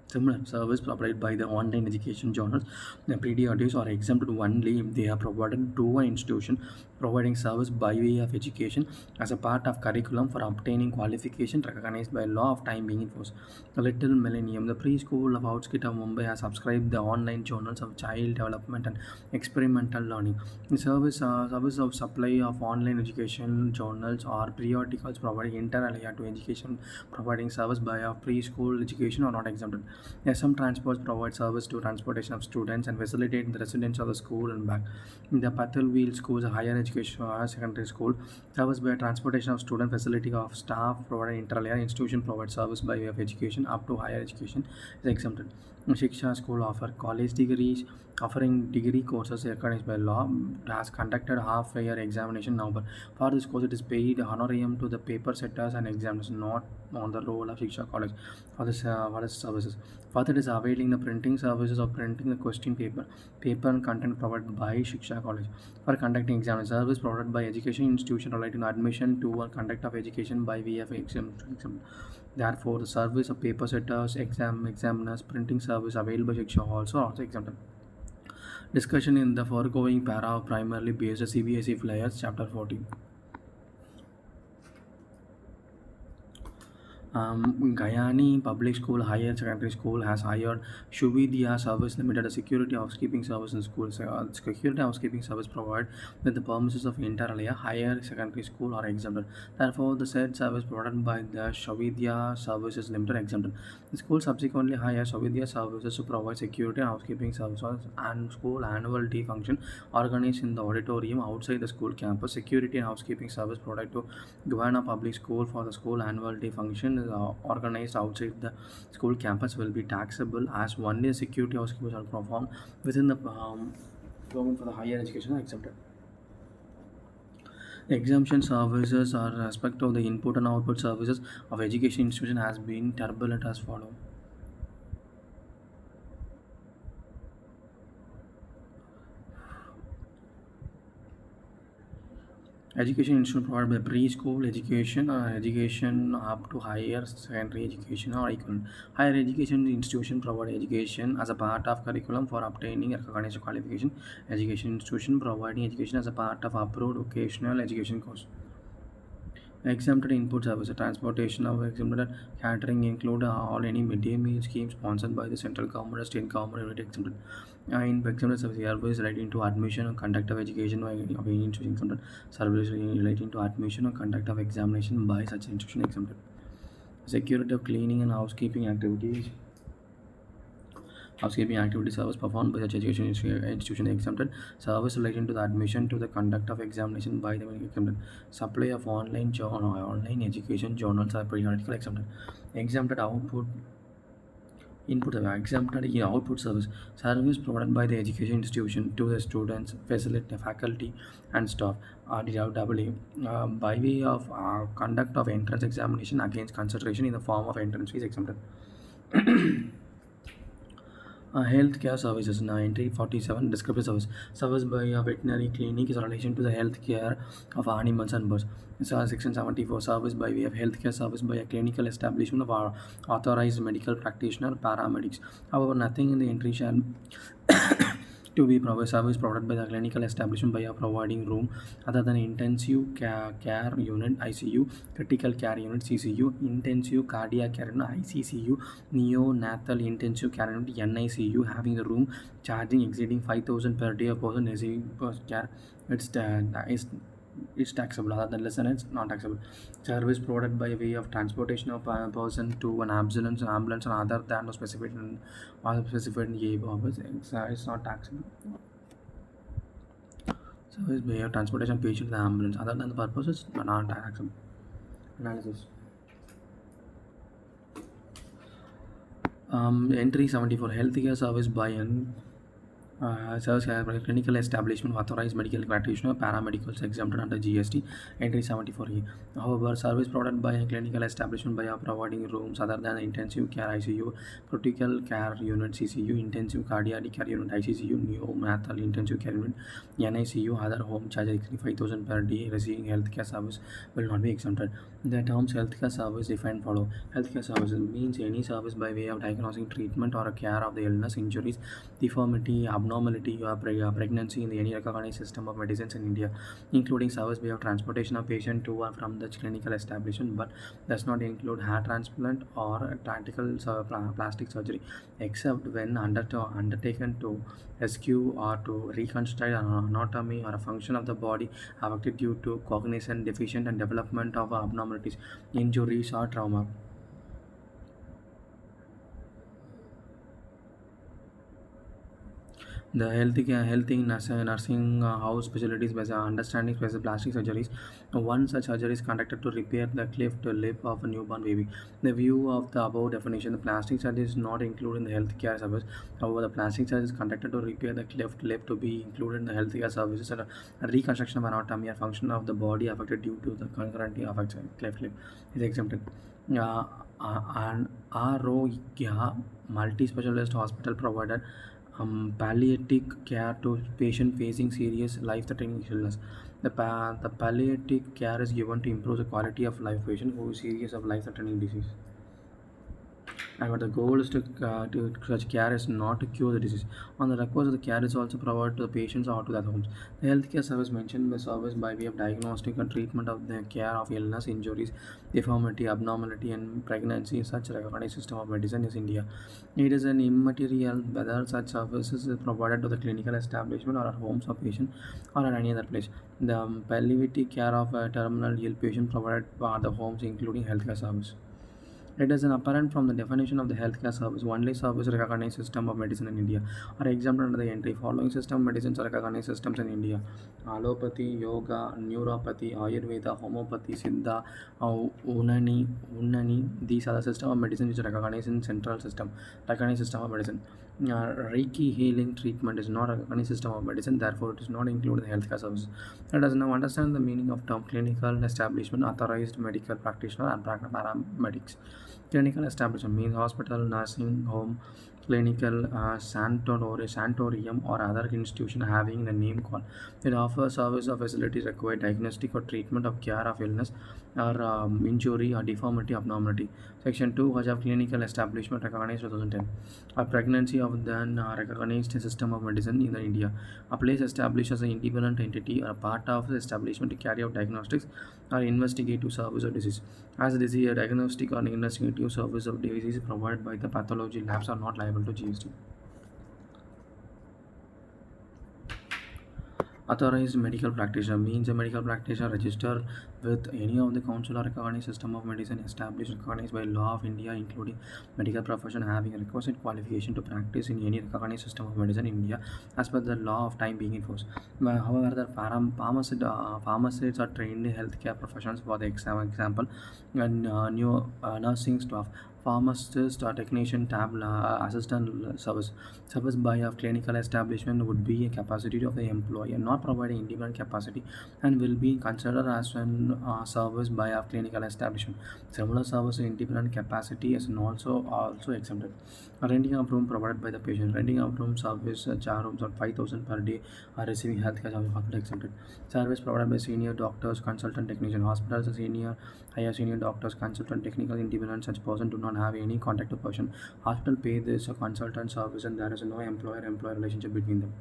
Similar service provided by the online education journals, the PDRTs are exempted only if they are provided to an institution providing service by way of education as a part of curriculum for obtaining qualification recognized by law of time being enforced. The Little Millennium, the preschool of outskirts of Mumbai, has subscribed the online journals of child development and experimental learning. The service of supply of online education journals or periodicals providing inter alia to education providing service by a preschool education are not exempted. Yes, some transports provide service to transportation of students and facilitate the residents of the school and back. In the Pathal Wheel Schools, a higher education or secondary school, service by transportation of student facility of staff provided inter institution provides service by way of education up to higher education is exempted. Shiksha school offer college degrees offering degree courses recognized by law has conducted half year examination now but for this course it is paid honorarium to the paper setters and examiners not on the role of Shiksha college for this services. Further, it is availing the printing services of printing the question paper and content provided by Shiksha College. For conducting exam service provided by education institution relating to admission to or conduct of education by VF exam. Therefore, the service of paper setters, examiners, printing service available by Shiksha also exempted. Discussion in the foregoing para primarily based on CBSE flyers, chapter 14. Gayani Public School Higher Secondary School has hired Shuvidya Service Limited, a security housekeeping service in schools. Security housekeeping service provided that the premises of inter alia higher secondary school are exempted. Therefore, the said service provided by the Shuvidya Services Limited exempted. The school subsequently hired Shuvidya Services to provide security and housekeeping services and school annual day function organized in the auditorium outside the school campus. Security and housekeeping service provided to Guyana Public School for the school annual day function is organized outside the school campus will be taxable as only security housekeepers are performed within the government for the higher education are exempted. Exemption services are respect of the input and output services of education institution has been turbulent as follow. Education institution provided by preschool education or education up to higher secondary education or equivalent. Higher education institution provide education as a part of curriculum for obtaining recognized qualification. Education institution providing education as a part of approved vocational education course. Exempted input services, transportation of exempted catering include all any midday meal schemes sponsored by the central government or state government unit exempted. In exempted service airways relating to admission and conduct of education by of any institution exempted. Services relating to admission or conduct of examination by such institution exempted. Security of cleaning and housekeeping activities. Housekeeping activity service performed by such education institution exempted. Service relating to the admission to the conduct of examination by the exempted. Supply of online education journals are periodical exempted. Exempted output Input service, exempted in output service, service provided by the education institution to the students, facility, faculty, and staff. RDW by way of conduct of entrance examination against consideration in the form of entrance fees exempted. Healthcare services. Now, entry 47 descriptive service. Service by a veterinary clinic is in relation to the healthcare of animals and birds. So, section 74 service by way of healthcare service by a clinical establishment of our authorized medical practitioner, paramedics. However, nothing in the entry shall to be provided service provided by the clinical establishment by a providing room other than intensive care unit ICU, critical care unit CCU, intensive cardiac care unit ICCU, neonatal intensive care unit NICU having the room charging exceeding 5,000 per day of person receiving care. It's taxable. Other than less than it's not taxable. Service provided by way of transportation of a person to an ambulance and other than the specified in the above, it's not taxable. Service by way of transportation of patient to the ambulance other than the purposes not taxable. Analysis. Entry 74 healthcare service by an service as a clinical establishment authorized medical practitioner, paramedicals exempted under GST, entry 74E. However, service provided by a clinical establishment by providing rooms other than intensive care ICU, critical care unit CCU, intensive cardiac care unit ICCU, neonatal intensive care unit NICU, other home charges exceeding 5,000 per day receiving healthcare service will not be exempted. The terms healthcare service defined follow. Healthcare services means any service by way of diagnosing, treatment, or care of the illness, injuries, deformity, abnormality, or pregnancy in any recognized system of medicines in India, including service by of transportation of patient to or from the clinical establishment, but does not include hair transplant or tactical plastic surgery, except when undertaken to rescue or to reconstruct an anatomy or a function of the body affected due to cognition deficient and development of abnormalities, injuries, or trauma. The nursing house specialties by understanding special plastic surgeries. One such surgery is conducted to repair the cleft lip of a newborn baby. The view of the above definition, the plastic surgery is not included in the healthcare service. However, the plastic surgery is conducted to repair the cleft lip to be included in the healthcare services and a reconstruction of anatomy or function of the body affected due to the concurrently affected cleft lip is exempted. Uh, an RO multi-specialist hospital provided palliative care to patient facing serious life-threatening illness. The palliative care is given to improve the quality of life patient who is serious of life-threatening disease. And but the goal is to such care is not to cure the disease. On the request, the care is also provided to the patients or to their homes. The healthcare service mentioned the service by way of diagnostic and treatment of the care of illness, injuries, deformity, abnormality, and pregnancy in such recognized system of medicine is India. It is an immaterial whether such services is provided to the clinical establishment or at homes of patient or at any other place. The palliative care of a terminal ill patient provided by the homes, including healthcare service. It is an apparent from the definition of the healthcare service. Only service recognized system of medicine in India are exempt under the entry. Following system of medicines are recognized systems in India: allopathy, yoga, neuropathy, Ayurveda, homeopathy, Siddha, Unani. These are the system of medicine which are recognized in central system. Recognized system of medicine. Reiki healing treatment is not a recognized system of medicine. Therefore, it is not included in the healthcare services. Let us now understand the meaning of term clinical establishment, authorized medical practitioner, and paramedics. Clinical establishment means hospital, nursing home, clinical sanatorium, or other institution having the name called. It offers service or facilities require diagnostic or treatment of care of illness or injury or deformity abnormality. Section 2 has a clinical establishment recognized 2010. A pregnancy of then recognized system of medicine in the India. A place established as an independent entity or a part of the establishment to carry out diagnostics or investigative service of disease. As this is a diagnostic or investigative service of disease provided by the pathology labs are not liable to GST. Authorized medical practitioner means a medical practitioner registered with any of the council or recognized system of medicine established recognized by law of India, including medical profession having a requisite qualification to practice in any recognized system of medicine in India as per the law of time being enforced. However, the pharmacists are trained in healthcare professions for the example and new nursing staff. Pharmacist or technician assistant service by a clinical establishment would be a capacity of the employer, not providing independent capacity, and will be considered as an service by a clinical establishment. Similar service in independent capacity is also exempted. Renting a room provided by the patient. Renting a room service, 4 rooms or 5,000 per day are receiving healthcare service hospital exempted. Service provided by senior doctors, consultant technician, hospitals, higher senior doctors, consultant, technical independent. Such person do not have any contact to person. Hospital pay this consultant service, and there is no employer-employee relationship between them.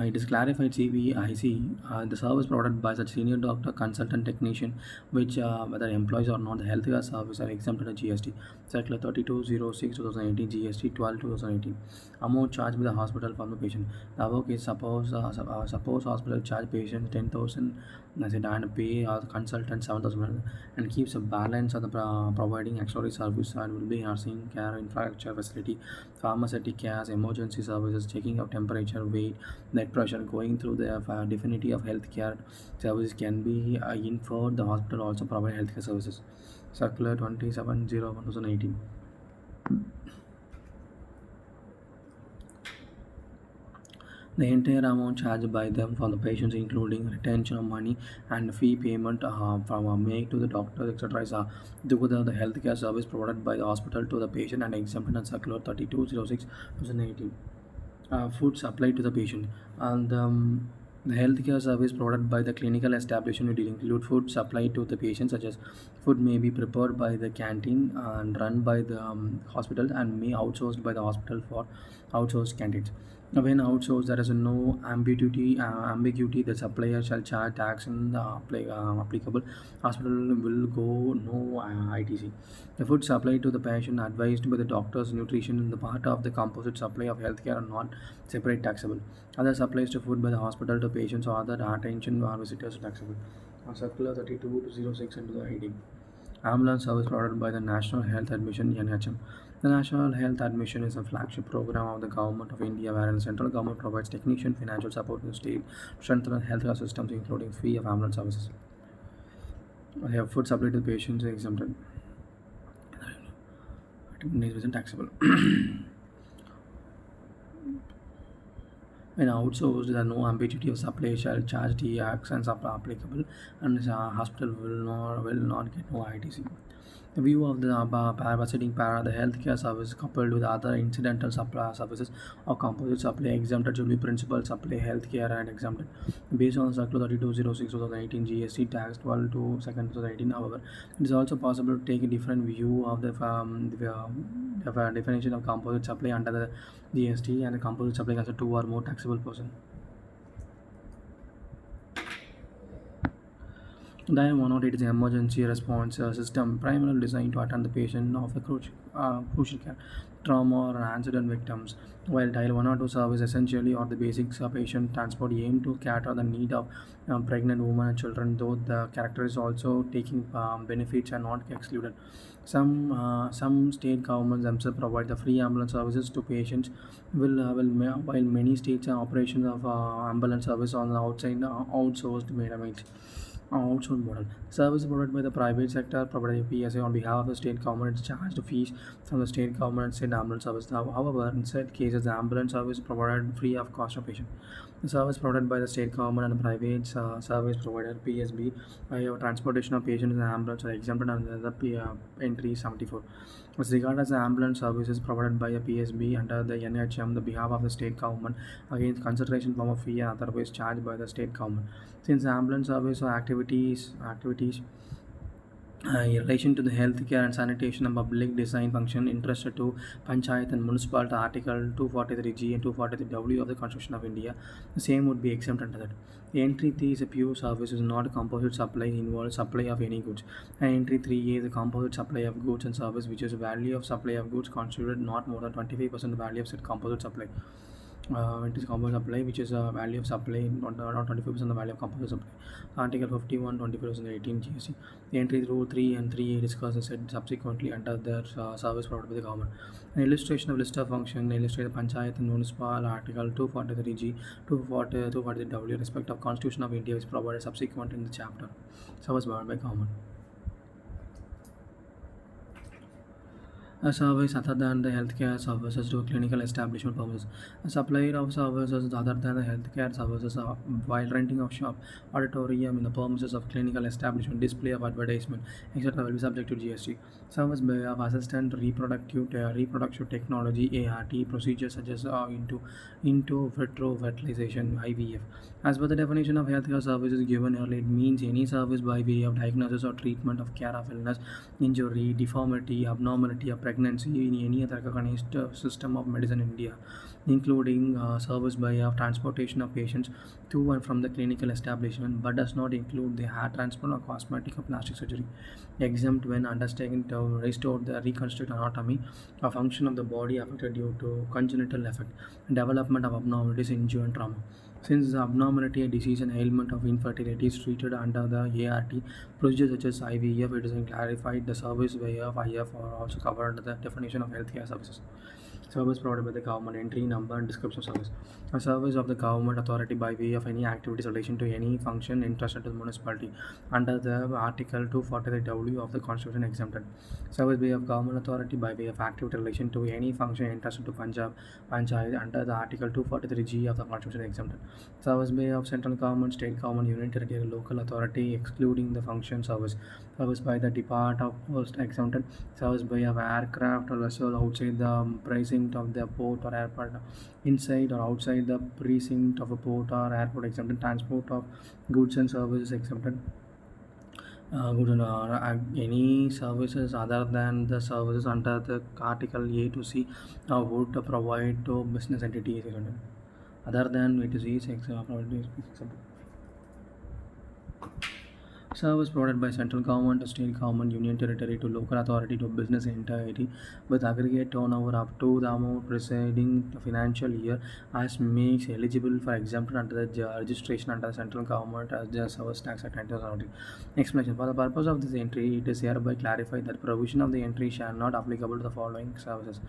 It is clarified CVIC, the service provided by such senior doctor, consultant, technician, which whether employees or not, the healthcare service are exempted of GST. Circular 3206 2018 GST 12 2018. Amount charged by the hospital from the patient. The above case suppose hospital charge patient 10,000 as it and pay consultant 7,000 and keeps a balance of the providing auxiliary service and will be nursing care infrastructure facility, pharmaceutical care, emergency services, checking of temperature, weight, blood pressure, going through the definitive of healthcare services can be inferred. The hospital also provide healthcare services. Circular 2701 2018. The entire amount charged by them for the patients, including retention of money and fee payment from make to the doctor, etc., is together the healthcare service provided by the hospital to the patient and exempted on Circular 3206 2018. Food supplied to the patient, and the healthcare service provided by the clinical establishment will include food supplied to the patient, such as food may be prepared by the canteen and run by the hospital and may outsourced by the hospital for outsourced canteens. When outsourced, there is no ambiguity. The supplier shall charge tax in the applicable hospital will go no ITC. The food supplied to the patient advised by the doctor's nutrition in the part of the composite supply of healthcare are not separate taxable. Other supplies to food by the hospital to patients or other attention or visitors are taxable. Circular 3206 into the 18. Ambulance service provided by the National Health Admission (NHM). The National Health Admission is a flagship program of the Government of India, wherein the central government provides technician financial support to the state to strengthen healthcare systems, including free of ambulance services. They have food supply to the patients exempted. It isn't taxable. When outsourced, there are no ambiguity of supply shall charge tax and applicable, and the hospital will not get no ITC. The view of the parasitic the healthcare service coupled with other incidental supply services or composite supply exempted should be principal supply healthcare and exempted. Based on Circular 3206 2018 GST tax 12 to 2nd 2018, however, it is also possible to take a different view of the definition of composite supply under the GST, and the composite supply has a two or more taxable person. Dial 108 is an emergency response system primarily designed to attend the patient of the crucial care, trauma, or accident victims, while Dial 102 service essentially or the basics of patient transport aim to cater the need of pregnant women and children, though the character is also taking benefits are not excluded. Some state governments themselves provide the free ambulance services to patients, while many states are operations of ambulance service on the outside outsourced model. Service provided by the private sector provided by PSA on behalf of the state government charged fees from the state government and state ambulance service. However, in said cases, the ambulance service provided free of cost of patient. The service provided by the state government and the private service provider PSB by transportation of patients in the ambulance are exempted under the entry 74. As regards the ambulance services provided by a PSB under the NHM, the behalf of the state government against consideration from a fee and otherwise charged by the state government. Since the ambulance service or activities in relation to the healthcare and sanitation and public design function interested to Panchayat and Municipality Article 243G and 243W of the Constitution of India, the same would be exempt under that. The entry 3 is a pure service, is not a composite supply, involves supply of any goods. And entry 3A is a composite supply of goods and service, which is the value of supply of goods constituted not more than 25% the value of said composite supply. It is composite supply, which is a value of supply, not 25% the value of composite supply. Article 51, 2018 GST. The entry rule 3 and 3A discuss the said subsequently under the service provided by the government. An illustration of list of function illustrate the Panchayat and Municipal Article 243G, 243W, respect of Constitution of India is provided subsequent in the chapter. Service provided by government. A service other than the healthcare services to clinical establishment purposes. A supplier of services other than the healthcare services while renting of shop, auditorium in the premises of clinical establishment, display of advertisement, etc. will be subject to GST. Service by of assistant reproductive technology ART procedures such as into vitro fertilization IVF. As per the definition of healthcare services given earlier, it means any service by way of diagnosis or treatment of care of illness, injury, deformity, abnormality of pregnancy in any other recognized system of medicine in India, including service by of transportation of patients to and from the clinical establishment, but does not include the hair transplant or cosmetic or plastic surgery. Exempt when undertaken to restore the reconstruct anatomy or function of the body affected due to congenital effect, development of abnormalities, injury, and trauma. Since the abnormality, disease, and ailment of infertility is treated under the ART, procedures such as IVF, it is clarified the service way of IF are also covered under the definition of healthcare services. Service provided by the government, entry number and description of service. A service of the government authority by way of any activities relation to any function entrusted to the municipality under the Article 243W of the Constitution exempted. Service by of government authority by way of activity relation to any function entrusted to Punjab Panchayat under the Article 243G of the Constitution exempted. Service by of central government, state government, union territory, local authority excluding the function service. Service by the Department of Post exempted. Service by of aircraft or vessel outside the precinct of the port or airport, inside or outside the precinct of a port or airport exempted. Transport of goods and services exempted. Goods and any services other than the services under the Article A to C would provide to business entities exempted. Other than it is provided. Service provided by central government to state government, union territory to local authority to business entity with aggregate turnover up to the amount preceding the financial year as makes eligible for exemption under the registration under the central government as the service tax at 2017. Explanation. For the purpose of this entry, it is hereby clarified that provision of the entry shall not applicable to the following services.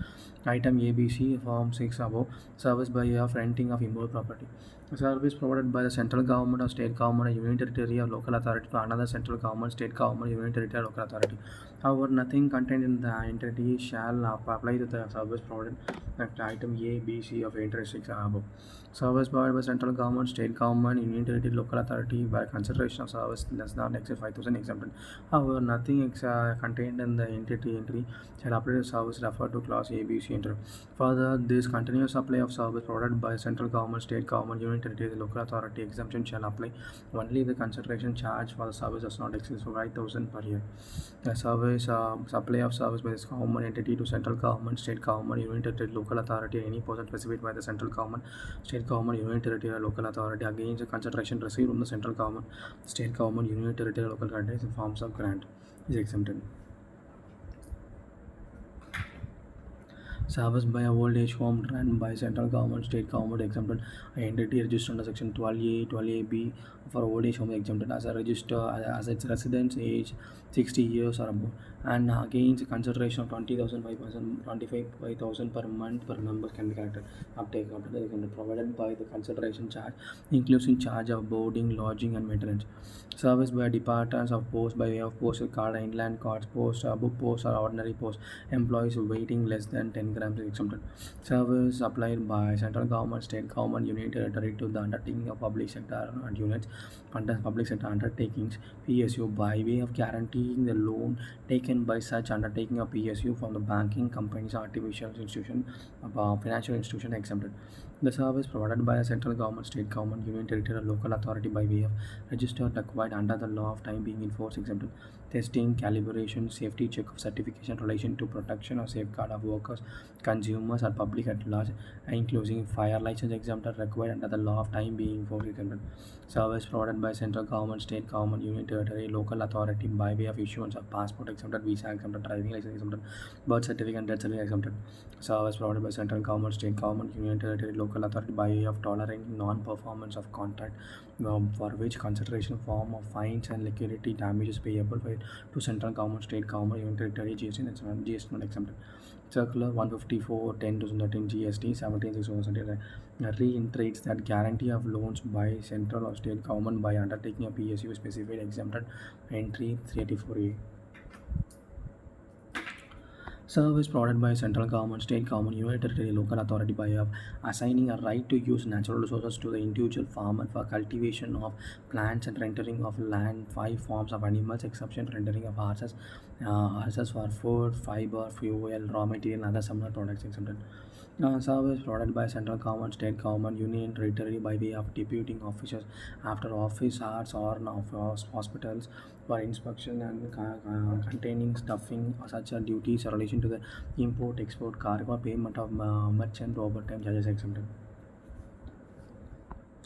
Item ABC, Form 6 above, service by of renting of immovable property. A service provided by the central government or state government or union territory or local authority to another central government, state government, union territory or local authority. However, nothing contained in the entity shall apply to the service provided at item A, B, C of entry 6 above. Service provided by central government, state government, union territory, local authority by consideration of service less than exceed 5,000 exempted. However, nothing contained in the entry shall apply to service referred to clause A, B, C enter. Further, this continuous supply of service provided by central government, state government, union territory, local authority exemption shall apply only if the consideration charge for the service does not exceed 5,000 per year. The service supply of service by this government entity to central government, state government, union territory, local authority, any person specified by the central government, state government, union territory, local authority against the consideration received from the central government, state government, union territory, local authorities in forms of grant is exempted. Service by a old age home run by central government, state government exempted. Entity registered under section 12A, 12AB for old age home exempted as a register as its residence age 60 years or above, and against consideration of 20,000 by person 25,000 per month per member can be collected. Uptake after the exempted provided by the consideration charge includes in charge of boarding, lodging, and maintenance. Service by departments of post by way of postal card, inland cards, post, book post, or ordinary post. Employees weighting less than 10 grams is exempted. Service applied by central government, state government, union territory to the undertaking of public sector and units under public sector undertakings PSU by way of guaranteeing the loan taken by such undertaking of PSU from the banking companies, artificial institution, financial institution exempted. The service provided by a central government, state government, union territory, or local authority by way of registered required under the law of time being in force exempted. Testing, calibration, safety check of certification relation to protection or safeguard of workers, consumers, or public at large, including fire license exempted required under the law of time being in force exempted. Service provided by central government, state government, union territory, local authority by way of issuance of passport exempted, visa exempted, driving license exempted, birth certificate and death certificate exempted. Service provided by central government, state government, union territory, local authority by way of tolerating non-performance of contract for which consideration form of fines and liquidated damages payable to central government, state government, union territory, GST not exempted. Circular 154 10 2013 GST 17 reiterates that guarantee of loans by central or state government by undertaking a PSU specified exempted entry 384A. Service provided by central government, state government, union territory, local authority by assigning a right to use natural resources to the individual farmer for cultivation of plants and rendering of land, five forms of animals, exception rendering of horses for food, fiber, fuel, raw material, and other similar products exempted. Service provided by central government, state government, union territory by way of deputing officers after office hours or of hospitals for inspection and containing stuffing such as duties in relation to the import, export, cargo, payment of merchant overtime charges exempted.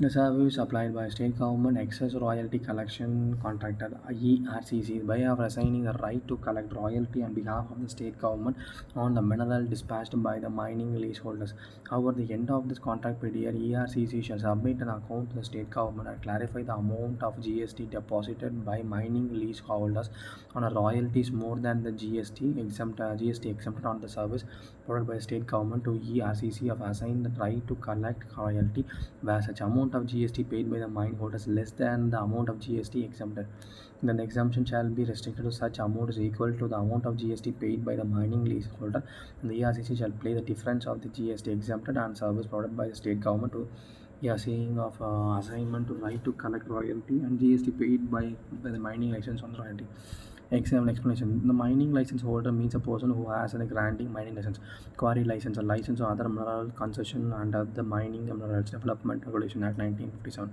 The service applied by state government excess royalty collection contractor ERCC by of assigning the right to collect royalty on behalf of the state government on the mineral dispatched by the mining leaseholders. However, the end of this contract period, ERCC shall submit an account to the state government and clarify the amount of GST deposited by mining leaseholders on a royalties more than the GST exempted on the service provided by state government to ERCC of assign the right to collect royalty where such amount of GST paid by the mine holders less than the amount of GST exempted. Then the exemption shall be restricted to such amount is equal to the amount of GST paid by the mining leaseholder, and the ERCC shall pay the difference of the GST exempted and service provided by the state government to seeing of assignment to right to collect royalty and GST paid by the mining license on the royalty. Example explanation. The mining license holder means a person who has a granting mining license, quarry license, a license or other mineral concession under the Mining and Minerals Development Regulation Act 1957.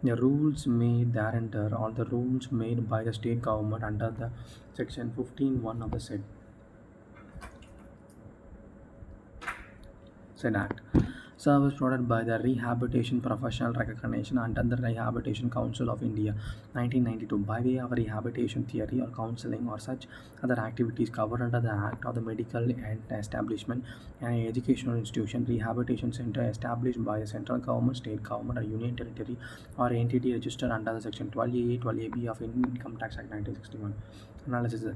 The rules made thereunder or the rules made by the state government under the section 15(1) of the said act. Service provided by the Rehabilitation Professional Recognition under the Rehabilitation Council of India 1992 by way of rehabilitation theory or counseling or such other activities covered under the Act of the Medical and Establishment and Educational Institution Rehabilitation Center established by the central government, state government or union territory or entity registered under the section 12A, 12AB of Income Tax Act 1961. Analysis.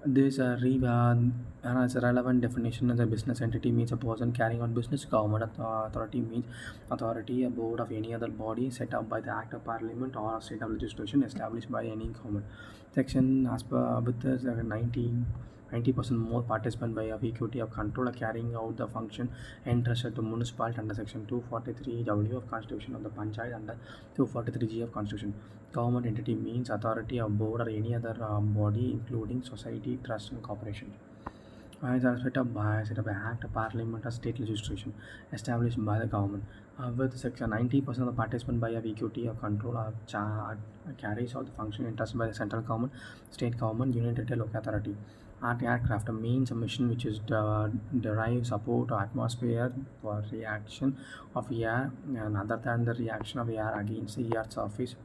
This as a relevant definition as a business entity means a person carrying out business. Government authority means authority, a board of any other body set up by the Act of Parliament or a state of legislation established by any government. Section as per with the 90% more participant by of equity of control are carrying out the function entrusted to municipality under section 243W of Constitution of the Panchayat under 243G of Constitution. Government entity means authority of board or any other body including society, trust and corporation. As are set up by Act, Parliament or state legislation established by the government. With section 90% of the participant by of equity or control or carries out the function entrusted by the central government, state government, union territory, local authority. Aircraft means a mission which is derive support or atmosphere for reaction of air and other than the reaction of air against the earth's surface,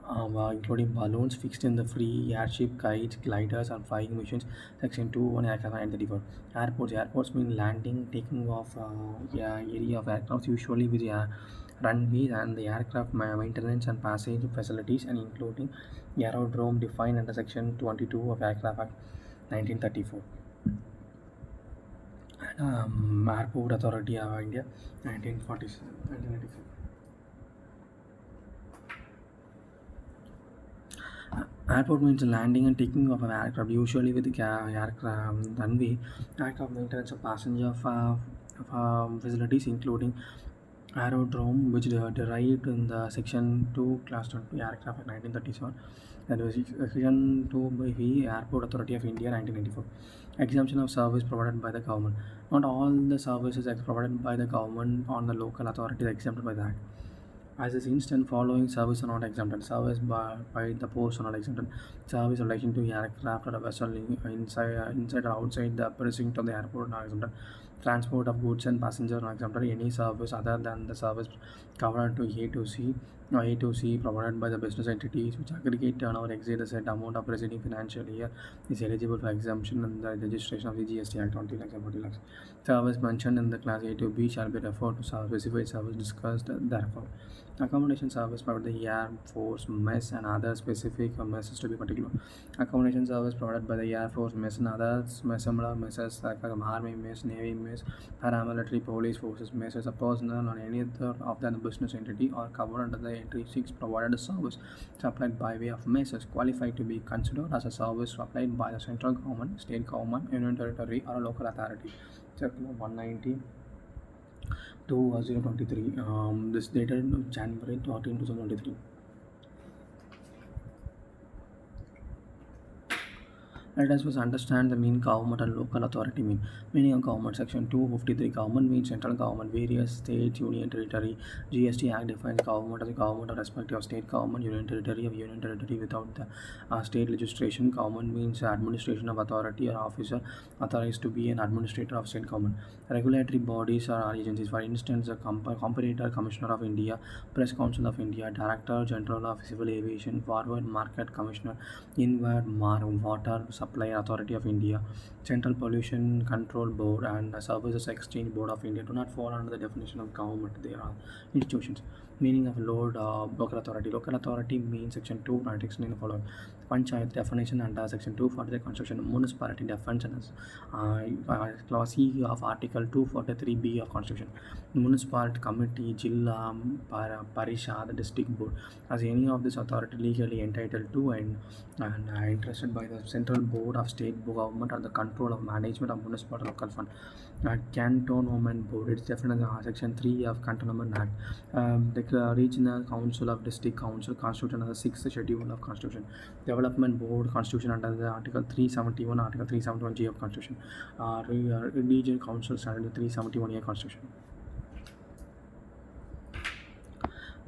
including balloons fixed in the free airship, kites, gliders, and flying machines. Section 2(1) aircraft and 34. Airports mean landing, taking off area of aircraft, usually with runways and the aircraft maintenance and passage facilities, and including aerodrome defined under Section 22 of Aircraft Act 1934. And Airport Authority of India 1947, 1994. Airport means landing and taking off of aircraft, usually with the aircraft runway, aircraft maintenance of passenger facilities, including aerodrome, which derived in the Section 2, Class 20 Aircraft Act 1937. That was Section 2 by the Airport Authority of India 1994. Exemption of service provided by the government. Not all the services provided by the government on the local authority are exempted by the Act. As is instant, following service are not exempted. Service by the post are not exempted. Service relation to aircraft or a vessel inside or outside the precinct of the airport are not exempted. Transport of goods and passengers are not exempted. Any service other than the service covered to A to C or A to C provided by the business entities which aggregate turnover exceed the set amount of preceding financial year is eligible for exemption in the registration of the GST Act 20 lakhs and 40 lakhs. Service mentioned in the class A to B shall be referred to specified service discussed therefore. Accommodation service provided by the Air Force Mess and other specific messes to be particular. Accommodation service provided by the Air Force Mess and other similar messes like Army Mess, Navy Mess, paramilitary police forces messes, a personal or any other of the business entity or covered under the entry 6 provided a service supplied by way of message qualified to be considered as a service supplied by the central government, state government, union territory, or a local authority. Circular 190 to 023. This dated January 13, 2023. Let us first understand the mean government and local authority mean. Meaning of government, section 253. Government means central government, various state, union territory. GST Act defines government as a government of respective state government, union territory without the state legislation. Government means administration of authority or officer authorized to be an administrator of state government. Regulatory bodies or agencies, for instance, the Competitor Commissioner of India, Press Council of India, Director General of Civil Aviation, Forward Market Commissioner, Inward Water Supply Authority of India, Central Pollution Control Board, and Services Exchange Board of India do not fall under the definition of government. They are institutions. Meaning of local authority. Local authority means section 296 in the following. Panchayat definition under section 243 Constitution. Municipality definition as clause E of article 243B of Constitution. Municipality committee, Jilla, Parishad, district board as any of this authority legally entitled to and interested by the central board of state government or the control of management of municipal local fund. Cantonment board, it's defined in section 3 of Cantonment Act. The regional council of district council constituted under the 6th schedule of Constitution. Development board constitution under the article 371, article 371G of Constitution. Regional council under 371A Constitution.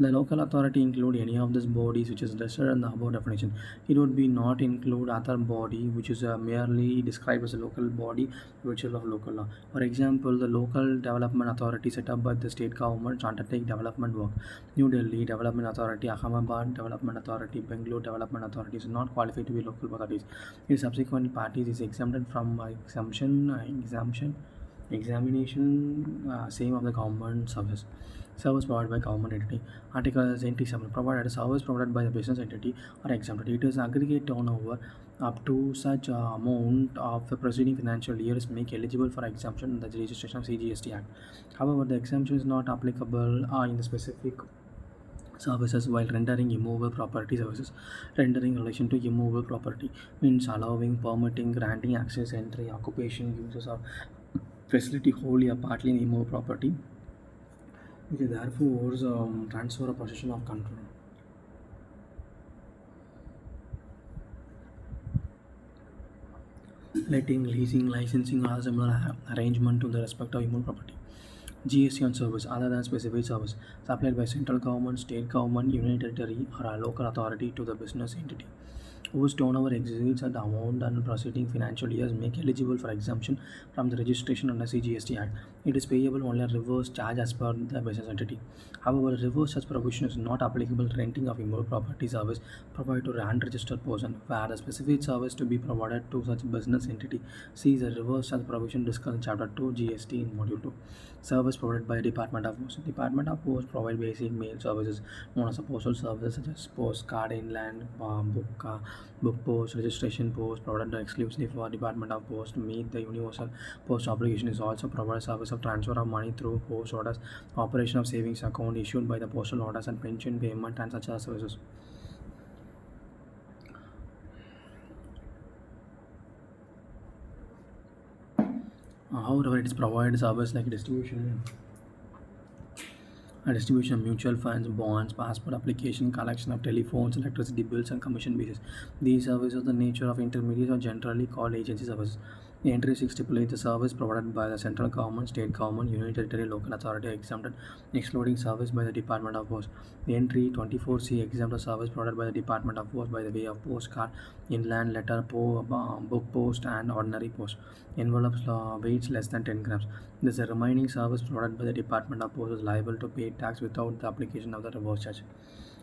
The local authority include any of these bodies which is listed in the above definition. It would be not include other body which is merely described as a local body which is of local law. For example, the local development authority set up by the state government to undertake development work. New Delhi Development Authority, Ahmedabad Development Authority, Bangalore Development Authority is not qualified to be local authorities. Its subsequent parties is exempted from examination same of the government service provided by government entity. Article 87 provided a service provided by the business entity or exempted. It is aggregate turnover up to such amount of the preceding financial year is make eligible for exemption in the registration of CGST Act. However, the exemption is not applicable in the specific services while rendering immovable property services. Rendering relation to immovable property means allowing, permitting, granting access, entry, occupation, uses of facility wholly or partly in immovable property, which is therefore transfer of possession of control. Letting, leasing, licensing, or similar arrangement to the respect of immovable property. GST on service other than specified service supplied by central government, state government, union territory, or a local authority to the business entity whose turnover exceeds the amount and preceding financial years make eligible for exemption from the registration under CGST Act. It is payable only at reverse charge as per the business entity. However, reverse such provision is not applicable to renting of immovable property service provided to an unregistered person, where the specific service to be provided to such business entity. See the reverse such provision discussed in Chapter 2 GST in Module 2. Service provided by Department of Post. Department of Post provide basic mail services known as postal services such as postcard, inland, book post, registration post provided exclusively for Department of Post to meet the universal post obligation. Is also provide service of transfer of money through post orders, operation of savings account issued by the postal orders, and pension payment and such other services. However, it is provided service like distribution of mutual funds, bonds, passport application, collection of telephones, electricity bills, and commission basis. These services, the nature of intermediaries, are generally called agency services. The entry 6 stipulates the service provided by the central government, state government, union territory, local authority are exempted, excluding service by the Department of Post. The entry 24C exempt the service provided by the Department of Post by the way of postcard, inland letter, book post, and ordinary post. Envelopes weights less than 10 grams. This the remaining service provided by the Department of Post is liable to pay tax without the application of the reverse charge.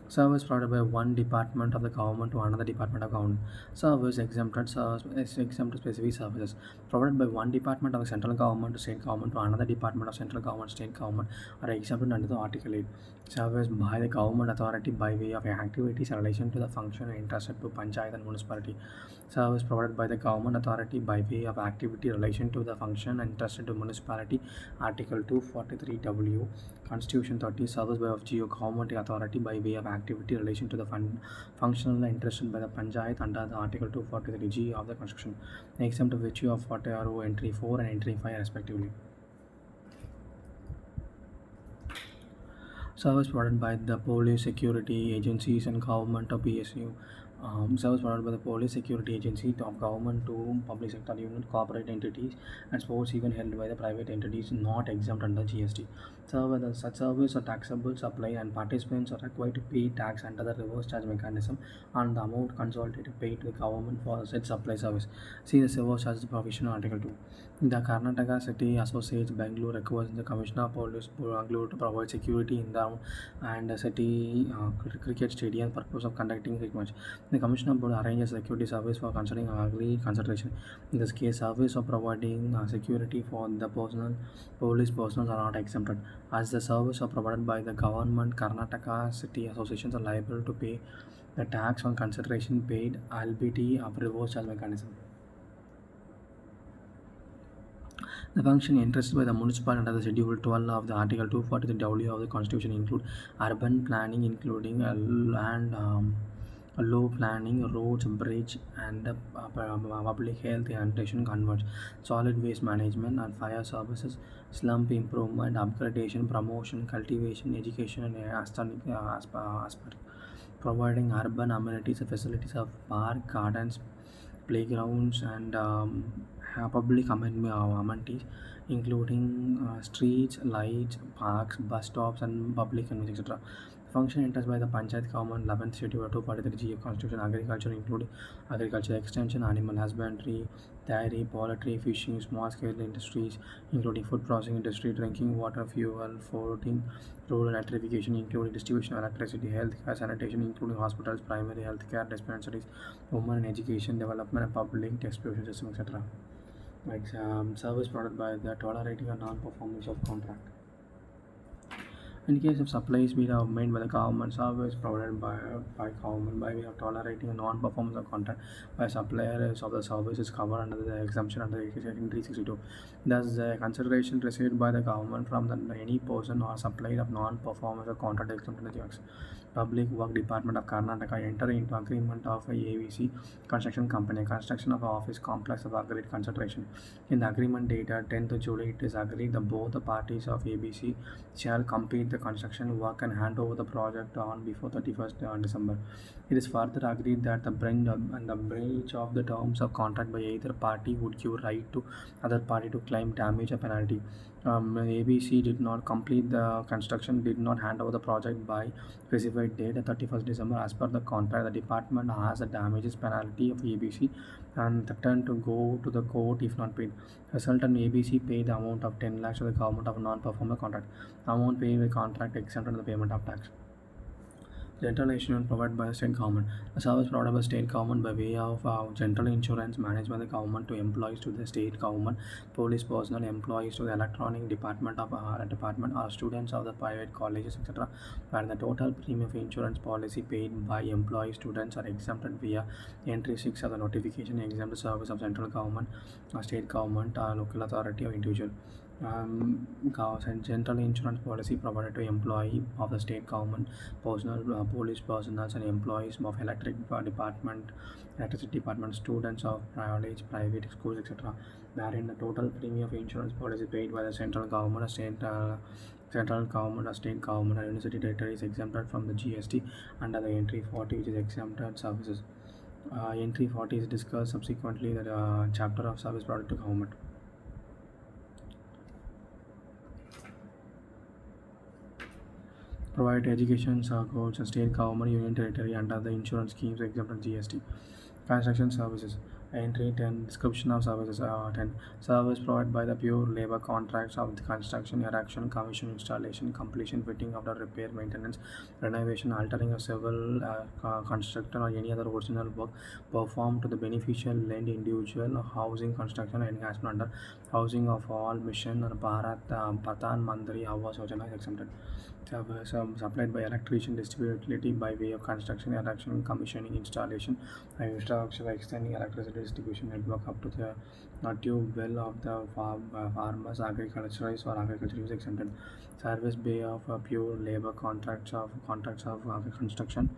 Service provided by one department of the government to another department of government. Service exempted is exempt specific services provided by one department of the central government to state government to another department of central government state government are exempted under the Article 8. Service by the government authority by way of activities in relation to the function entrusted to panchayat and municipality. Service provided by the government authority by way of activity in relation to the function entrusted to municipality. Article 243W. Constitution 30. Service by of geo government authority by way of activity in relation to the functional interested by the panchayat under the Article 243G of the Constitution, exempt of virtue of 40 entry 4 and entry 5 respectively. Service provided by the police, security agencies, and government of PSU. Service provided by the police, security agency of government to public sector unit, corporate entities, and sports event held by the private entities not exempt under GST. Such service are taxable supply, and participants are required to pay tax under the reverse charge mechanism on the amount consolidated paid to the government for said supply service. See the reverse charges provision Article 2. The Karnataka City Associates Bangalore requires the Commissioner of Police Bangalore to provide security in the and the city cricket stadium purpose of conducting cricket match. The Commissioner Board arranges security service for concerning agri consideration. In this case, service of providing security for the personal police personnel are not exempted. As the service are provided by the government, Karnataka City Associations are liable to pay the tax on consideration paid, albeit of reverse charge mechanism. The function interested by the municipality under the Schedule 12 of the Article 243W of the Constitution include urban planning, including land, law planning, roads, bridge, and public health and sanitation converts, solid waste management and fire services, slum improvement, upgradation, promotion, cultivation, education, and aesthetic aspect, providing urban amenities and facilities of park, gardens, playgrounds, and public amenities, including streets, lights, parks, bus stops, and public amenities, etc. Function enters by the Panchayat Government 11th Schedule 243G of Constitution. Agriculture including agriculture extension, animal husbandry, dairy, poultry, fishing, small scale industries including food processing industry, drinking water, fuel, floating, rural electrification including distribution of electricity, healthcare, sanitation including hospitals, primary healthcare dispensaries, women in education, development of public distribution system, etc. Like service provided by the tolerating a non-performance of contract. In case of supplies we have made by the government, service provided by government by way of tolerating a non-performance of contract by suppliers of the service is covered under the exemption under Section 362. Thus, the consideration received by the government from any person or supplier of non-performance of contract exempt under the Public Work Department of Karnataka enter into agreement of a ABC construction company, construction of office complex of agreed consideration. In the agreement dated 10th July, it is agreed that both the parties of ABC shall complete the construction work and hand over the project on before 31st December. It is further agreed that the breach of the terms of contract by either party would give right to other party to claim damage or penalty. ABC did not complete the construction, did not hand over the project by specified date, 31st December. As per the contract, the department has a damages penalty of ABC and threatened to go to the court if not paid. Resultant ABC paid the amount of 10 lakhs to the government of non-performer contract. Amount paid by contract exempt under the payment of tax. General insurance provided by the state government. The service provided by state government by way of general insurance managed by the government to employees to the state government, police personnel, employees to the electronic department of department or students of the private colleges, etc. Where the total premium of insurance policy paid by employees, students are exempted via entry 6 of the notification exempt service of central government, state government, local authority or individual. General insurance policy provided to employee of the state government, personnel, police personnel, and employees of electricity department, students of college, private schools, etc. Wherein the total premium of insurance policy paid by the central government, central government, or state government, or university territory is exempted from the GST under the entry 40, which is exempted services. Entry 40 is discussed subsequently that chapter of service provided to government. Provide education supports a state government union territory under the insurance schemes exempt from GST. Construction services. Entry 10. Description of services 10. Service provided by the pure labor contracts of the construction, erection, commission, installation, completion, fitting of the repair, maintenance, renovation, altering of civil construction or any other original work performed to the beneficial land individual housing construction enhancement under housing of all mission or Patan Mandari Awas Yojana is exempted. Supplied by electrician distributed utility by way of construction, erection, commissioning, installation, and infrastructure by extending electricity distribution network up to the tube well of the farmers, agriculturists or agriculture is exempted. Service bay of pure labor contracts of construction,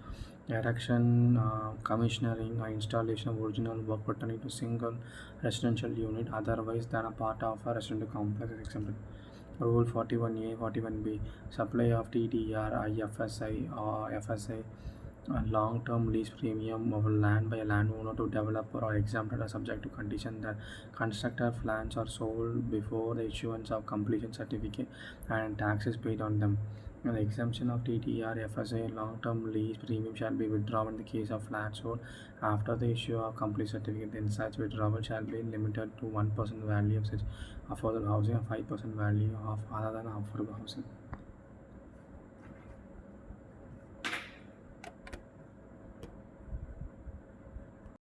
erection, commissioning, installation of original work pertaining to single residential unit otherwise than a part of a residential complex is exempted. Rule 41A, 41B, supply of TDR, IFSI or FSI, a long-term lease premium of land by a landowner to developer or exempted are subject to condition that constructor plans are sold before the issuance of completion certificate and taxes paid on them. And the exemption of TTR, FSA, long-term lease premium shall be withdrawn in the case of flat sold after the issue of complete certificate. Then such withdrawal shall be limited to 1% value of such affordable housing and 5% value of other than affordable housing.